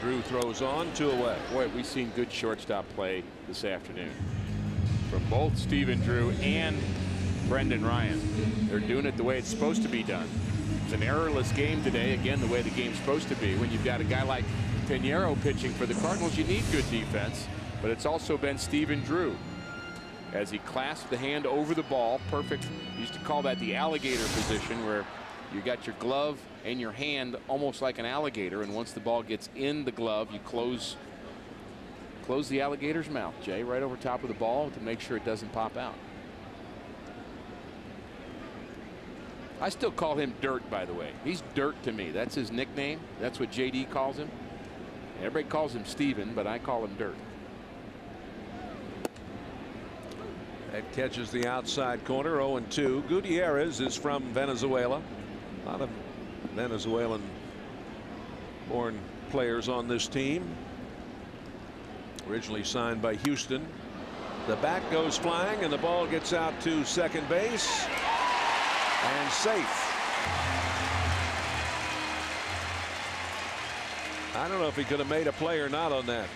Drew throws on, 2 away. Boy, we've seen good shortstop play this afternoon from both Stephen Drew and Brendan Ryan. They're doing it the way it's supposed to be done. It's an errorless game today, again the way the game's supposed to be. When you've got a guy like Pinheiro pitching for the Cardinals, you need good defense, but it's also been Stephen Drew as he clasped the hand over the ball. Perfect. We used to call that the alligator position, where you got your glove and your hand almost like an alligator, and once the ball gets in the glove, you close the alligator's mouth, Jay, right over top of the ball to make sure it doesn't pop out. I still call him Dirt, by the way. He's Dirt to me. That's his nickname. That's what JD calls him. Everybody calls him Steven, but I call him Dirt. That catches the outside corner, 0-2. Gutierrez is from Venezuela. A lot of Venezuelan born players on this team. Originally signed by Houston. The bat goes flying, and the ball gets out to second base. And safe. I don't know if he could have made a play or not on that.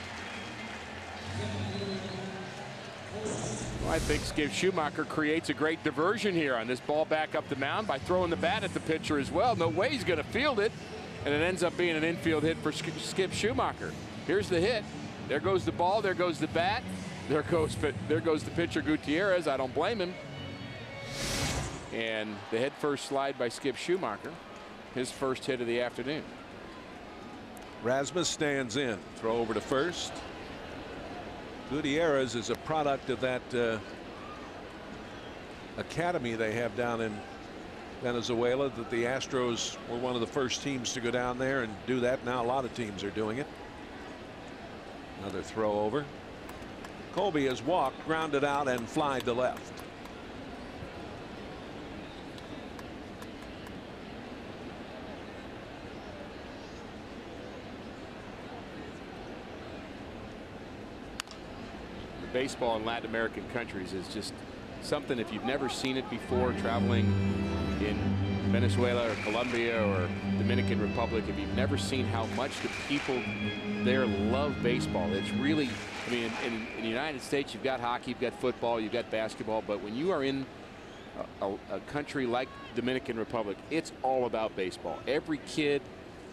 Well, I think Skip Schumacher creates a great diversion here on this ball back up the mound by throwing the bat at the pitcher as well. No way he's going to field it, and it ends up being an infield hit for Skip Schumacher. Here's the hit. There goes the ball. There goes the bat. There goes the pitcher Gutierrez. I don't blame him. And the head first slide by Skip Schumacher, his first hit of the afternoon. Rasmus stands in. Throw over to first. Gutierrez is a product of that academy they have down in Venezuela, that the Astros were one of the first teams to go down there and do that. Now a lot of teams are doing it. Another throw over. Colby has walked, grounded out, and flied to left. Baseball in Latin American countries is just something, if you've never seen it before, traveling in Venezuela or Colombia or Dominican Republic, if you've never seen how much the people there love baseball, it's really, I mean, in the United States, you've got hockey, you've got football, you've got basketball, but when you are in a country like Dominican Republic, it's all about baseball. Every kid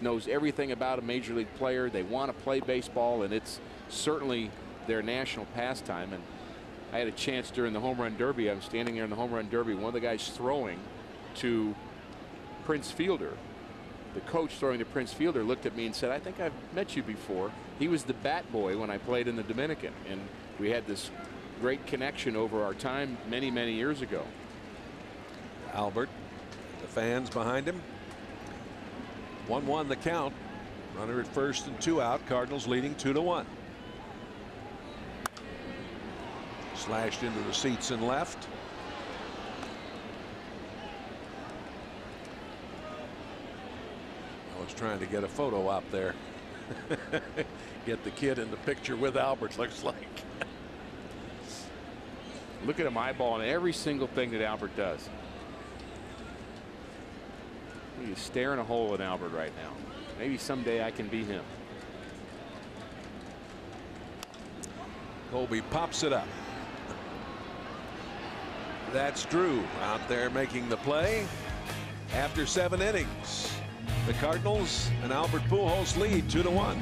knows everything about a major league player. They want to play baseball, and it's certainly their national pastime. And I had a chance during the home run derby. I'm standing there in the home run derby. One of the guys throwing to Prince Fielder, the coach throwing to Prince Fielder, looked at me and said, "I think I've met you before." He was the bat boy when I played in the Dominican, and we had this great connection over our time many, many years ago. Albert, the fans behind him. 1-1 the count. Runner at first and 2 out. Cardinals leading 2-1. Slashed into the seats and left. I was trying to get a photo out there. Get the kid in the picture with Albert, looks like. Look at him eyeballing every single thing that Albert does. He's staring a hole at Albert right now. Maybe someday I can be him. Colby pops it up. That's Drew out there making the play after 7 innings. The Cardinals and Albert Pujols lead 2-1.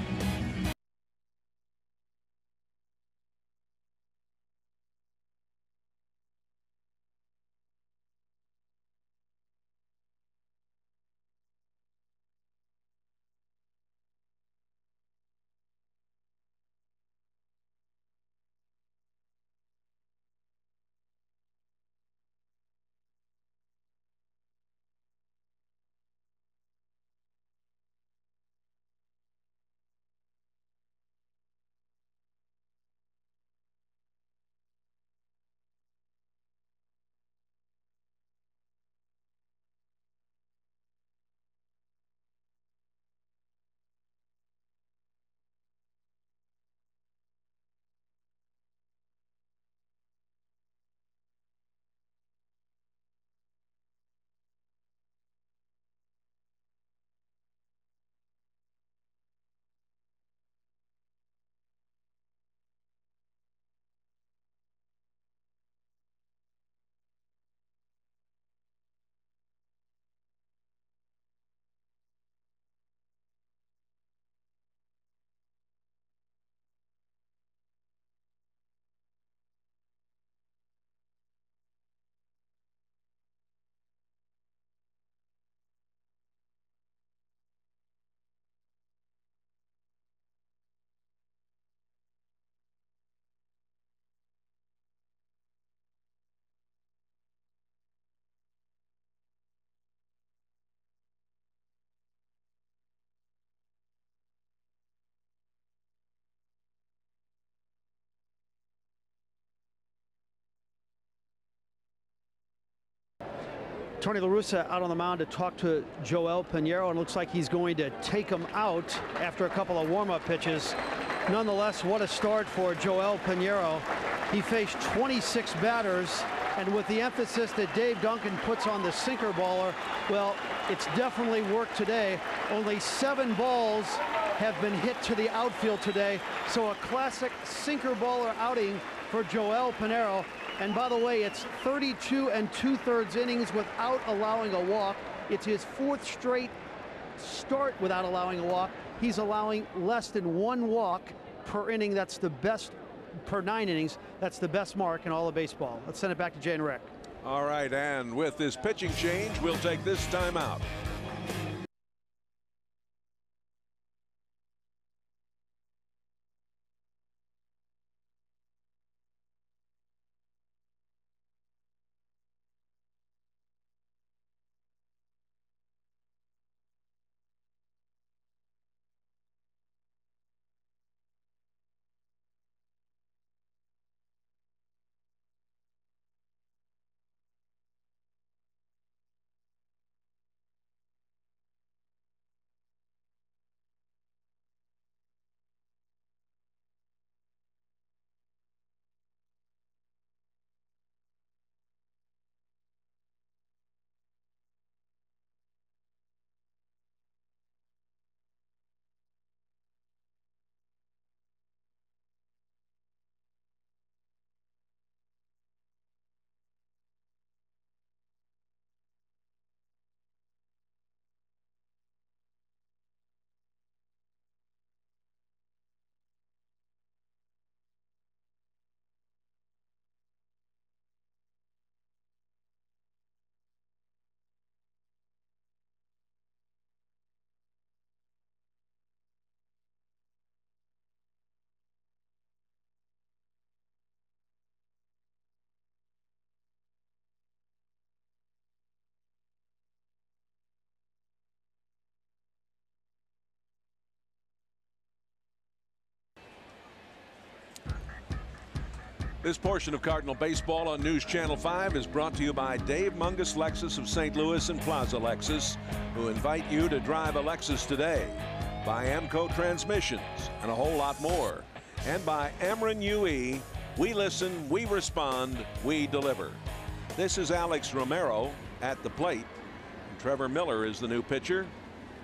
Tony La Russa out on the mound to talk to Joel Pinheiro, and it looks like he's going to take him out after a couple of warm-up pitches. Nonetheless, what a start for Joel Pinheiro. He faced 26 batters, and with the emphasis that Dave Duncan puts on the sinker baller, well, it's definitely worked today. Only 7 balls have been hit to the outfield today, so a classic sinker baller outing for Joel Pinheiro. And by the way, it's 32 2/3 innings without allowing a walk. It's his 4th straight start without allowing a walk. He's allowing less than 1 walk per inning. That's the best per 9 innings. That's the best mark in all of baseball. Let's send it back to Jay and Rick. All right, and with this pitching change, we'll take this time out. This portion of Cardinal Baseball on News Channel 5 is brought to you by Dave Mungus Lexus of St. Louis and Plaza Lexus, who invite you to drive a Lexus today. By Amco Transmissions and a whole lot more. And by Ameren UE, we listen, we respond, we deliver. This is Alex Romero at the plate. And Trevor Miller is the new pitcher.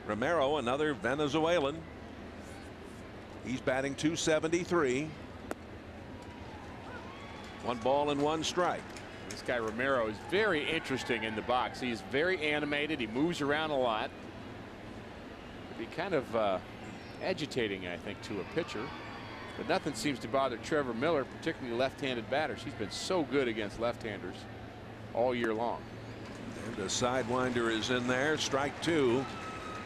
Romero, another Venezuelan. He's batting .273. 1 ball and 1 strike. This guy Romero is very interesting in the box. He's very animated. He moves around a lot. Be kind of agitating, I think, to a pitcher. But nothing seems to bother Trevor Miller, particularly left-handed batters. He's been so good against left-handers all year long. And a sidewinder is in there. Strike 2.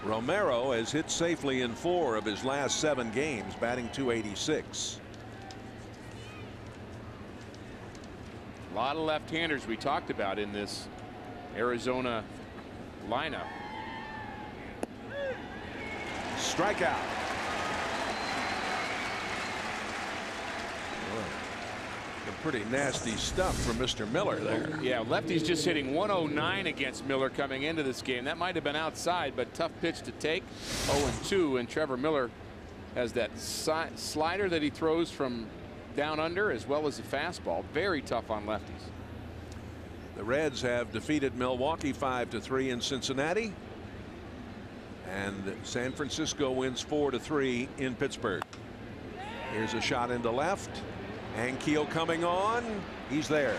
Romero has hit safely in 4 of his last 7 games, batting .286. A lot of left-handers we talked about in this Arizona lineup. Strikeout. Some pretty nasty stuff from Mr. Miller there. Yeah, lefty's just hitting 109 against Miller coming into this game. That might have been outside, but tough pitch to take. 0-2, and Trevor Miller has that slider that he throws from down under, as well as a fastball. Very tough on lefties. The Reds have defeated Milwaukee 5-3 in Cincinnati. And San Francisco wins 4-3 in Pittsburgh. Here's a shot into left. Ankiel coming on. He's there.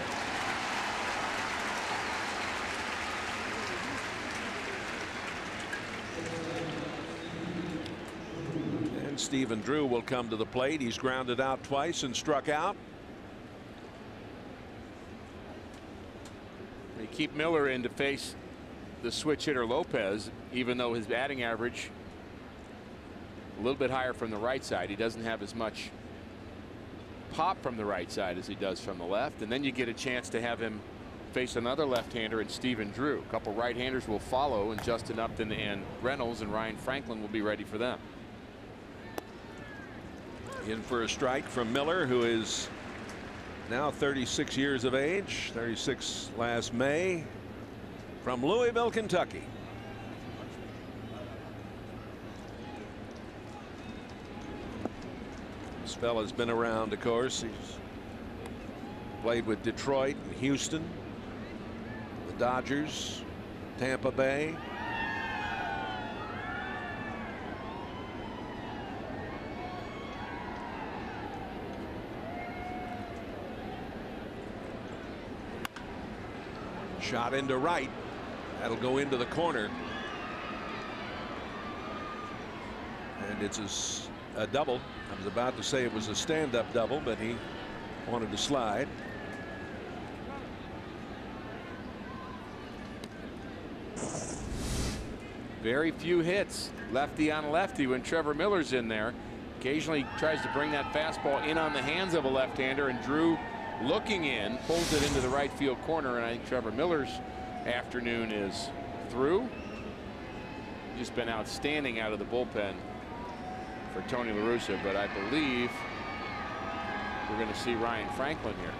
And Stephen Drew will come to the plate. He's grounded out twice and struck out. They keep Miller in to face the switch hitter Lopez, even though his batting average a little bit higher from the right side. He doesn't have as much pop from the right side as he does from the left. And then you get a chance to have him face another left-hander in Stephen Drew. A couple right-handers will follow, and Justin Upton and Reynolds and Ryan Franklin will be ready for them. In for a strike from Miller, who is now 36 years of age, 36 last May, from Louisville, Kentucky. This fella's been around, of course. He's played with Detroit and Houston, the Dodgers, Tampa Bay. Shot into right. That'll go into the corner. And it's a double. I was about to say it was a stand-up double, but he wanted to slide. Very few hits lefty on lefty when Trevor Miller's in there. Occasionally tries to bring that fastball in on the hands of a left-hander, and Drew, looking in, pulls it into the right field corner. And I think Trevor Miller's afternoon is through. Just been outstanding out of the bullpen for Tony La Russa, but I believe we're going to see Ryan Franklin here.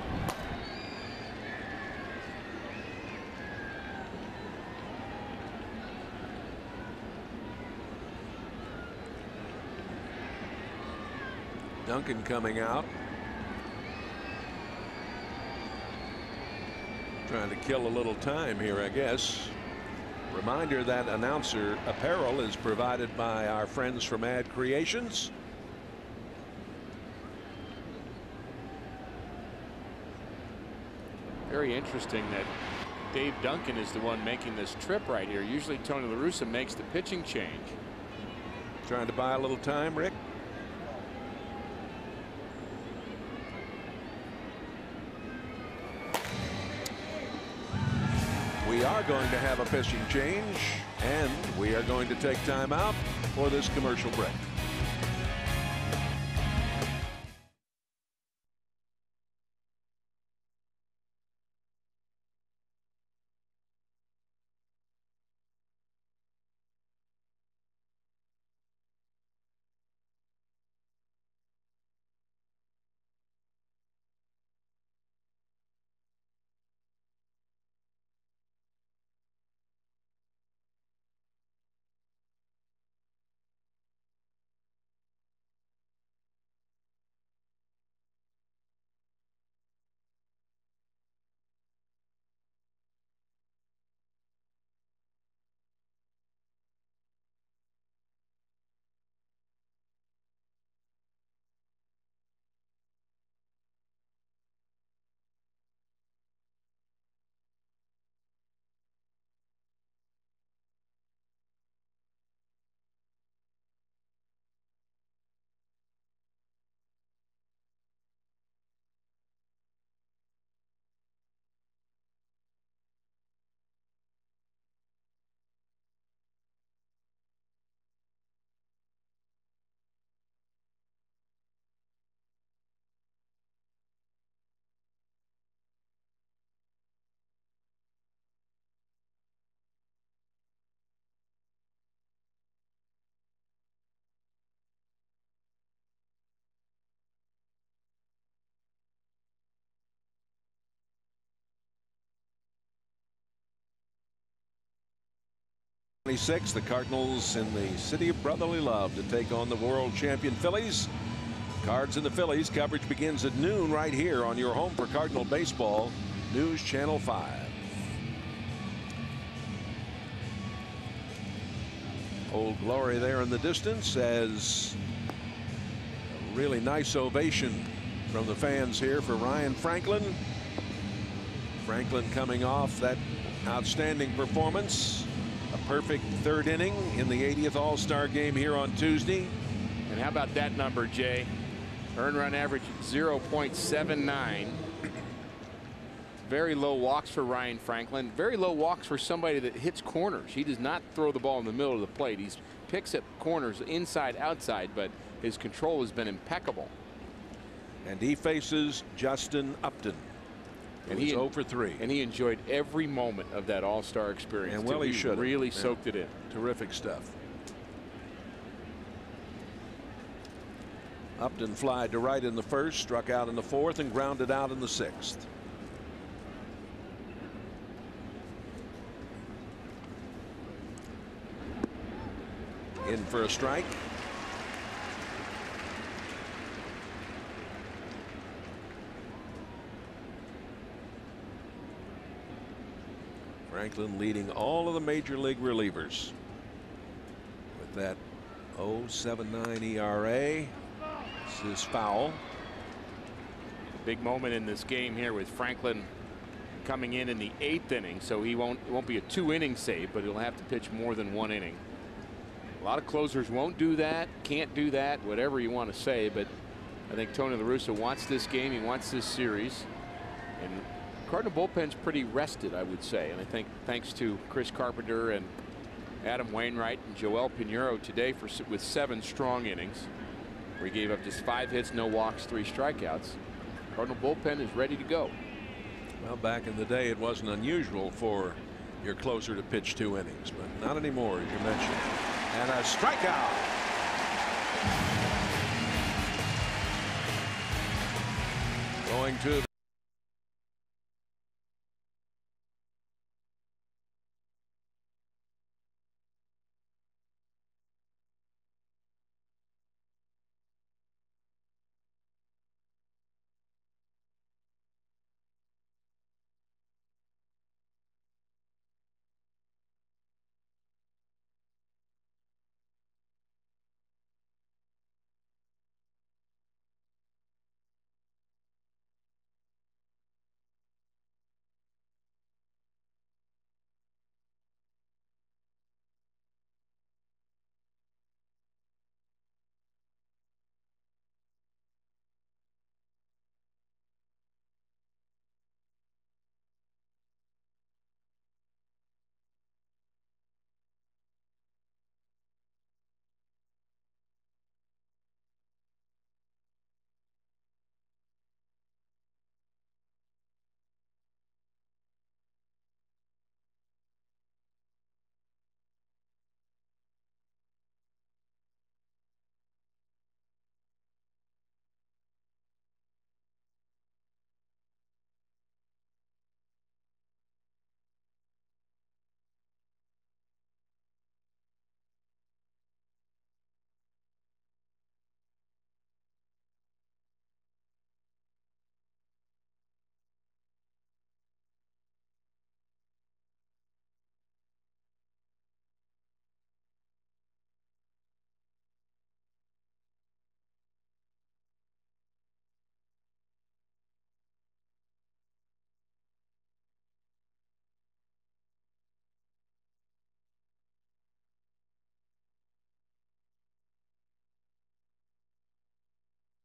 Duncan coming out. Trying to kill a little time here, I guess. Reminder that announcer apparel is provided by our friends from Ad Creations. Very interesting that Dave Duncan is the one making this trip right here. Usually Tony La Russa makes the pitching change. Trying to buy a little time, Rick. We are going to have a pitching change, and we are going to take time out for this commercial break. 26, the Cardinals in the city of brotherly love to take on the world champion Phillies. Cards and the Phillies coverage begins at noon right here on your home for Cardinal baseball, News Channel 5. Old Glory there in the distance as a really nice ovation from the fans here for Ryan Franklin. Franklin coming off that outstanding performance. A perfect third inning in the 80th All-Star game here on Tuesday. And how about that number, Jay? Earned run average 0.79. Very low walks for Ryan Franklin. Very low walks for somebody that hits corners. He does not throw the ball in the middle of the plate. He picks at corners inside, outside, but his control has been impeccable. And he faces Justin Upton. And he's 0 for 3. And he enjoyed every moment of that All-Star experience. And well, he should have. Really soaked it in. Terrific stuff. Upton flied to right in the first, struck out in the fourth, and grounded out in the sixth. In for a strike. Franklin leading all of the major league relievers with that 0.79 ERA. This is foul. Big moment in this game here with Franklin coming in the 8th inning, so it won't be a 2-inning save, but he'll have to pitch more than 1 inning. A lot of closers won't do that, can't do that, whatever you want to say, but I think Tony La Russa wants this game. He wants this series. And Cardinal bullpen's pretty rested, I would say. And I think thanks to Chris Carpenter and Adam Wainwright and Joel Pinheiro today with 7 strong innings, where he gave up just 5 hits, no walks, 3 strikeouts. Cardinal bullpen is ready to go. Well, back in the day, it wasn't unusual for your closer to pitch 2 innings, but not anymore, as you mentioned. And a strikeout. Going to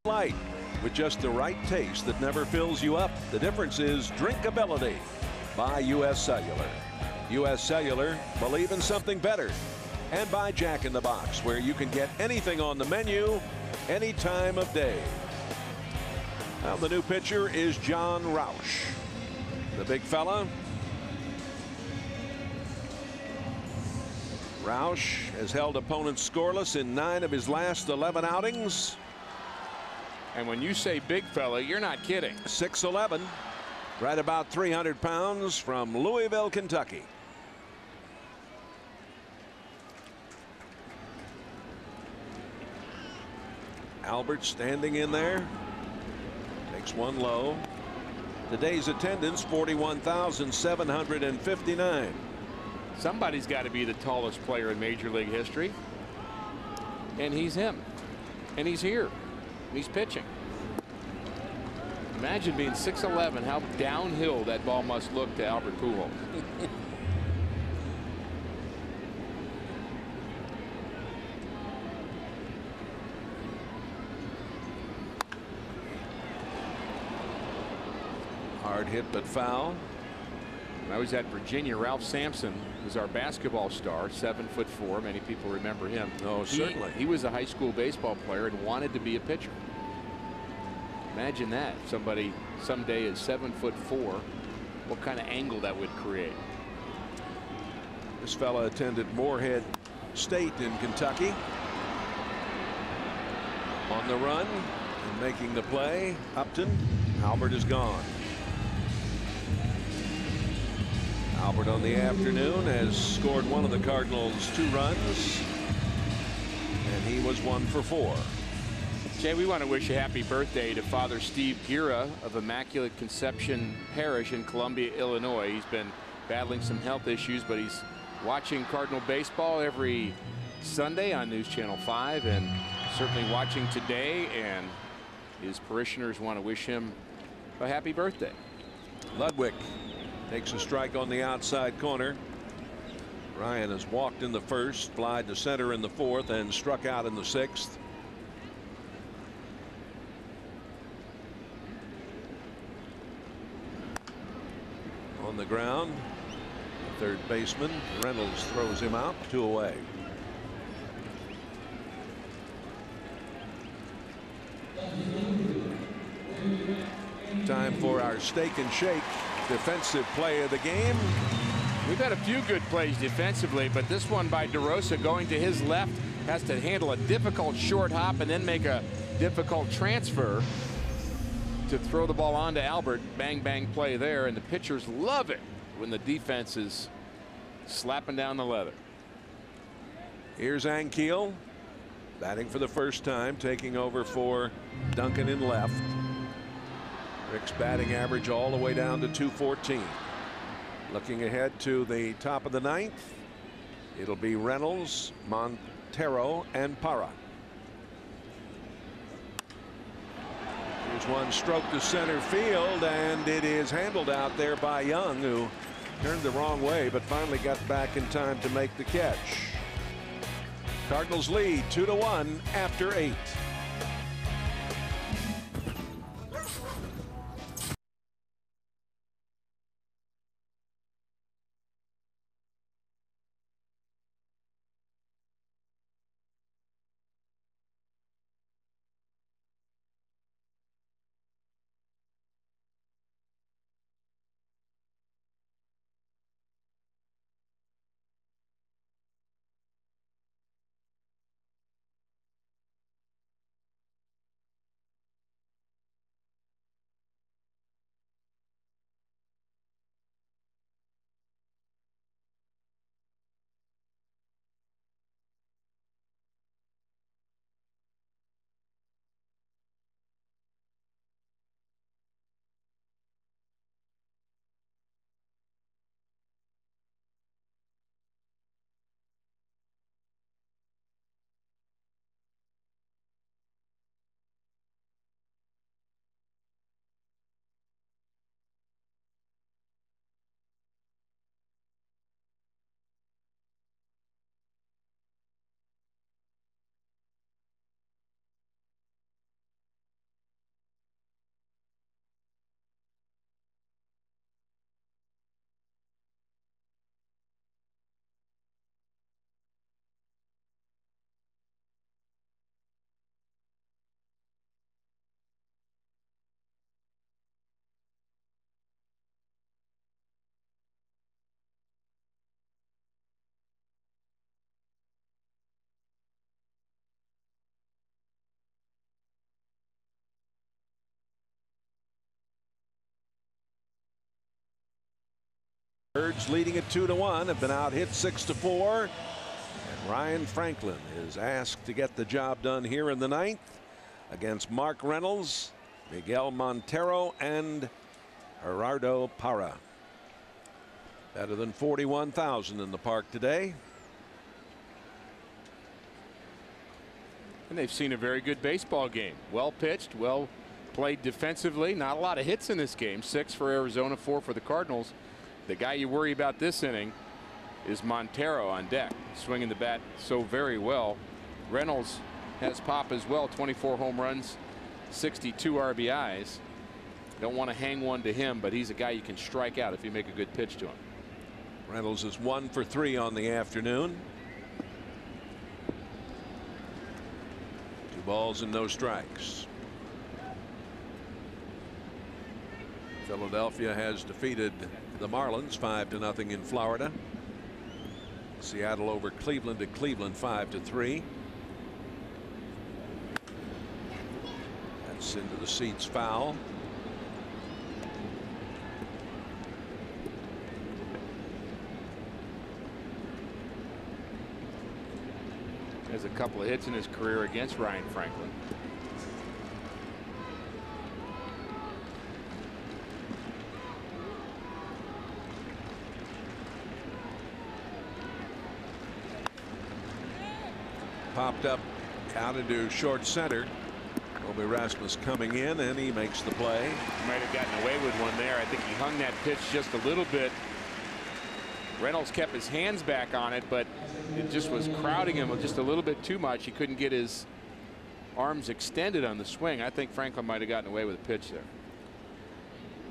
light with just the right taste that never fills you up. The difference is drinkability by U.S. Cellular. U.S. Cellular, believe in something better. And by Jack in the Box, where you can get anything on the menu any time of day. Now the new pitcher is John Roush. The big fella. Roush has held opponents scoreless in 9 of his last 11 outings. And when you say big fella, you're not kidding. 6'11", right about 300 pounds, from Louisville, Kentucky. Albert standing in there. Takes one low. Today's attendance 41,759. Somebody's got to be the tallest player in Major League history. And he's him. And he's here. He's pitching. Imagine being 6'11", how downhill that ball must look to Albert Pujols. Hard hit but foul. When I was at Virginia, Ralph Sampson was our basketball star, 7'4". Many people remember him. Oh, certainly. He was a high school baseball player and wanted to be a pitcher. Imagine that. Somebody someday is 7'4". What kind of angle that would create. This fella attended Morehead State in Kentucky. On the run and making the play. Upton. Albert is gone. Albert on the afternoon has scored one of the Cardinals' 2 runs. And he was 1 for 4. Jay, we want to wish a happy birthday to Father Steve Gira of Immaculate Conception Parish in Columbia, Illinois. He's been battling some health issues, but he's watching Cardinal baseball every Sunday on News Channel 5 and certainly watching today, and his parishioners want to wish him a happy birthday. Ludwig takes a strike on the outside corner. Ryan has walked in the first, flied to center in the fourth, and struck out in the sixth. On the ground, third baseman Reynolds throws him out. 2 away. Time for our steak and shake defensive play of the game. We've had a few good plays defensively, but this one by DeRosa going to his left has to handle a difficult short hop and then make a difficult transfer to throw the ball on to Albert. Bang bang play there, and the pitchers love it when the defense is slapping down the leather. Here's Ankiel batting for the first time, taking over for Duncan in left. Rick's batting average all the way down to 214. Looking ahead to the top of the 9th. It'll be Reynolds, Montero, and Parra. Here's one stroke to center field, and it is handled out there by Young, who turned the wrong way but finally got back in time to make the catch. Cardinals lead 2-1 after 8. Birds leading at 2-1 have been out hit 6-4. And Ryan Franklin is asked to get the job done here in the 9th. against Mark Reynolds, Miguel Montero, and Gerardo Parra. Better than 41,000 in the park today. And they've seen a very good baseball game. Well pitched, well played defensively. Not a lot of hits in this game. 6 for Arizona, 4 for the Cardinals. The guy you worry about this inning is Montero on deck, swinging the bat so very well. Reynolds has pop as well, 24 home runs, 62 RBIs. Don't want to hang one to him, but he's a guy you can strike out if you make a good pitch to him. Reynolds is 1 for 3 on the afternoon. 2 balls and no strikes. Philadelphia has defeated the Marlins 5-0 in Florida. Seattle over Cleveland at Cleveland 5-3. That's into the seats, foul. Has a couple of hits in his career against Ryan Franklin. Popped up out into short center. Obi Rasmus coming in, and he makes the play. He might have gotten away with one there. I think he hung that pitch just a little bit. Reynolds kept his hands back on it, but it just was crowding him just a little bit too much. He couldn't get his arms extended on the swing. I think Franklin might have gotten away with a pitch there.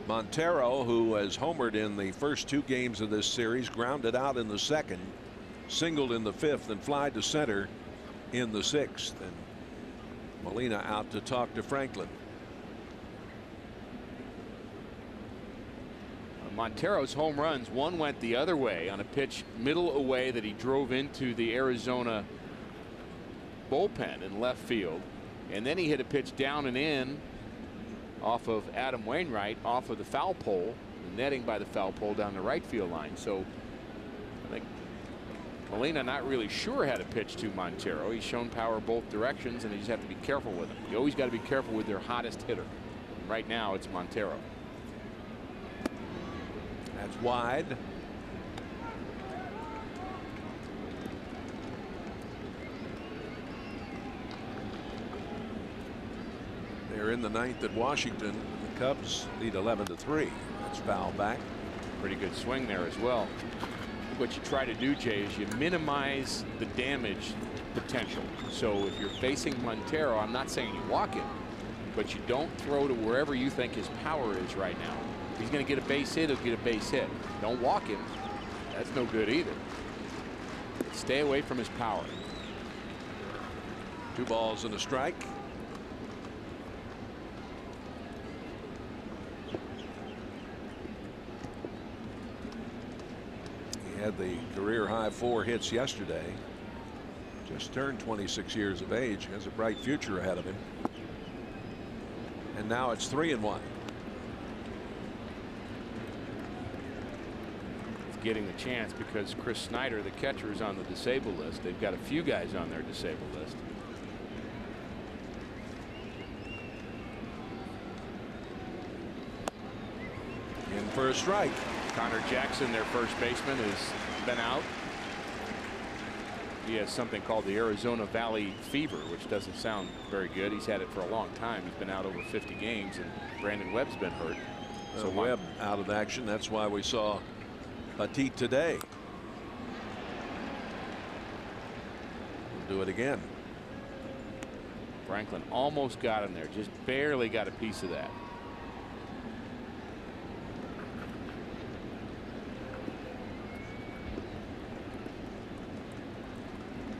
Montero, who has homered in the first 2 games of this series, grounded out in the second, singled in the 5th, and flied to center in the 6th. And Molina out to talk to Franklin. Montero's home runs, one went the other way on a pitch middle away that he drove into the Arizona bullpen in left field, and then he hit a pitch down and in off of Adam Wainwright off of the foul pole, netting by the foul pole down the right field line. So I think Molina not really sure how to pitch to Montero. He's shown power both directions, and you just have to be careful with him. You always got to be careful with their hottest hitter. And right now it's Montero. That's wide. They're in the 9th at Washington. The Cubs lead 11-3. That's foul back. Pretty good swing there as well. What you try to do, Jay, is you minimize the damage potential. So if you're facing Montero, I'm not saying you walk him, but you don't throw to wherever you think his power is right now. If he's going to get a base hit, he'll get a base hit. Don't walk him. That's no good either. Stay away from his power. 2 balls and a strike. He had the career high 4 hits yesterday. Just turned 26 years of age. Has a bright future ahead of him. And now it's 3-1. Getting the chance because Chris Snyder, the catcher, is on the disabled list. They've got a few guys on their disabled list. In for a strike. Connor Jackson, their first baseman, has been out. He has something called the Arizona Valley fever, which doesn't sound very good. He's had it for a long time. He's been out over 50 games, and Brandon Webb's been hurt. So Webb out of action. That's why we saw Petit today. We'll do it again. Franklin almost got him there, just barely got a piece of that.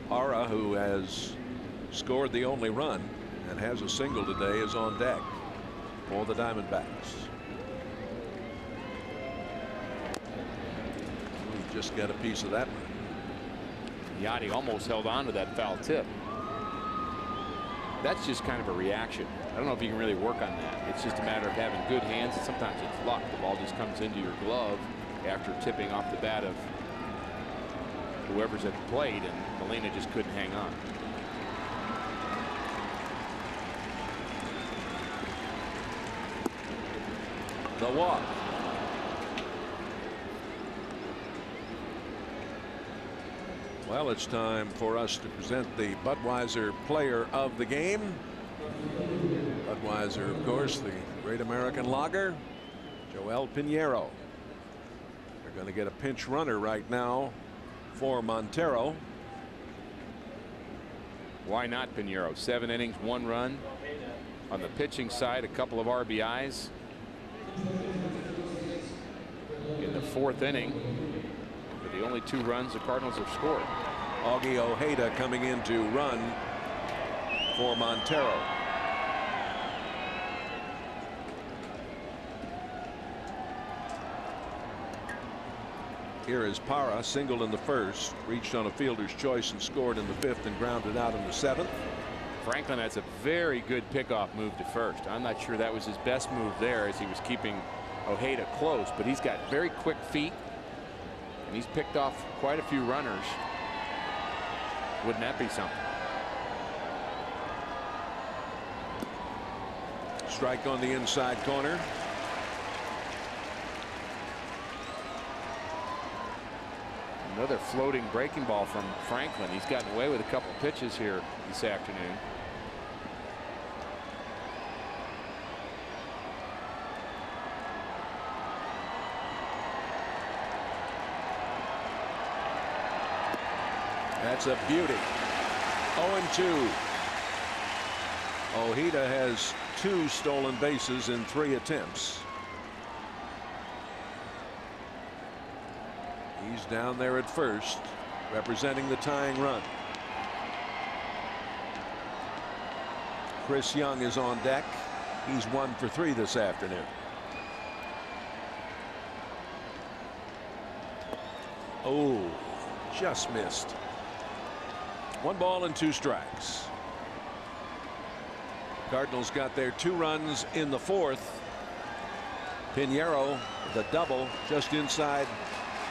Parra, who has scored the only run and has a single today, is on deck for the Diamondbacks. We just got a piece of that one. Yachty almost held on to that foul tip. That's just kind of a reaction. I don't know if you can really work on that. It's just a matter of having good hands. Sometimes it's luck. The ball just comes into your glove after tipping off the bat of whoever's at the plate, and Molina just couldn't hang on. The walk. Well, it's time for us to present the Budweiser Player of the Game. Budweiser, of course, the great American lager. Joel Pinheiro. They're going to get a pinch runner right now for Montero. Why not Pinheiro? 7 innings, 1 run. On the pitching side, a couple of RBIs. In the 4th inning, for the only 2 runs the Cardinals have scored. Augie Ojeda coming in to run for Montero. Here is Parra, singled in the 1st, reached on a fielder's choice and scored in the 5th and grounded out in the 7th. Franklin has a very good pickoff move to first. I'm not sure that was his best move there, as he was keeping Ojeda close, but he's got very quick feet and he's picked off quite a few runners. Wouldn't that be something? Strike on the inside corner. Another floating breaking ball from Franklin. He's gotten away with a couple pitches here this afternoon. That's a beauty. 0-2. Ojeda has 2 stolen bases in 3 attempts. He's down there at first, representing the tying run. Chris Young is on deck. He's 1 for 3 this afternoon. Oh, just missed. 1 ball and 2 strikes. Cardinals got their 2 runs in the 4th. Pinheiro, the double just inside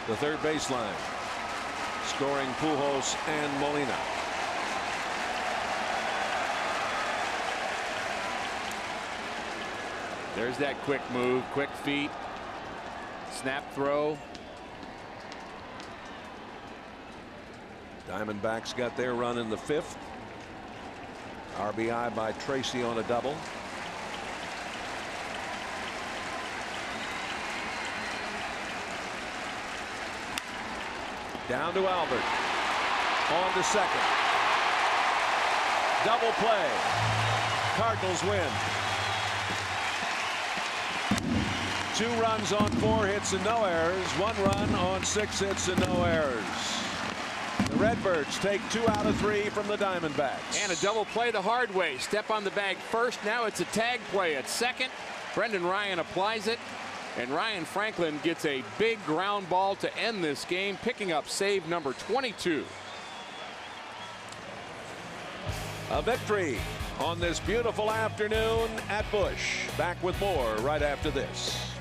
the 3rd baseline, scoring Pujols and Molina. There's that quick move, quick feet, snap throw. Diamondbacks got their run in the 5th. RBI by Tracy on a double. Down to Albert. On to second. Double play. Cardinals win. 2 runs on 4 hits and no errors. 1 run on 6 hits and no errors. The Redbirds take 2 out of 3 from the Diamondbacks. And a double play the hard way. Step on the bag first. Now it's a tag play at second. Brendan Ryan applies it. And Ryan Franklin gets a big ground ball to end this game, picking up save number 22. A victory on this beautiful afternoon at Busch. Back with more right after this.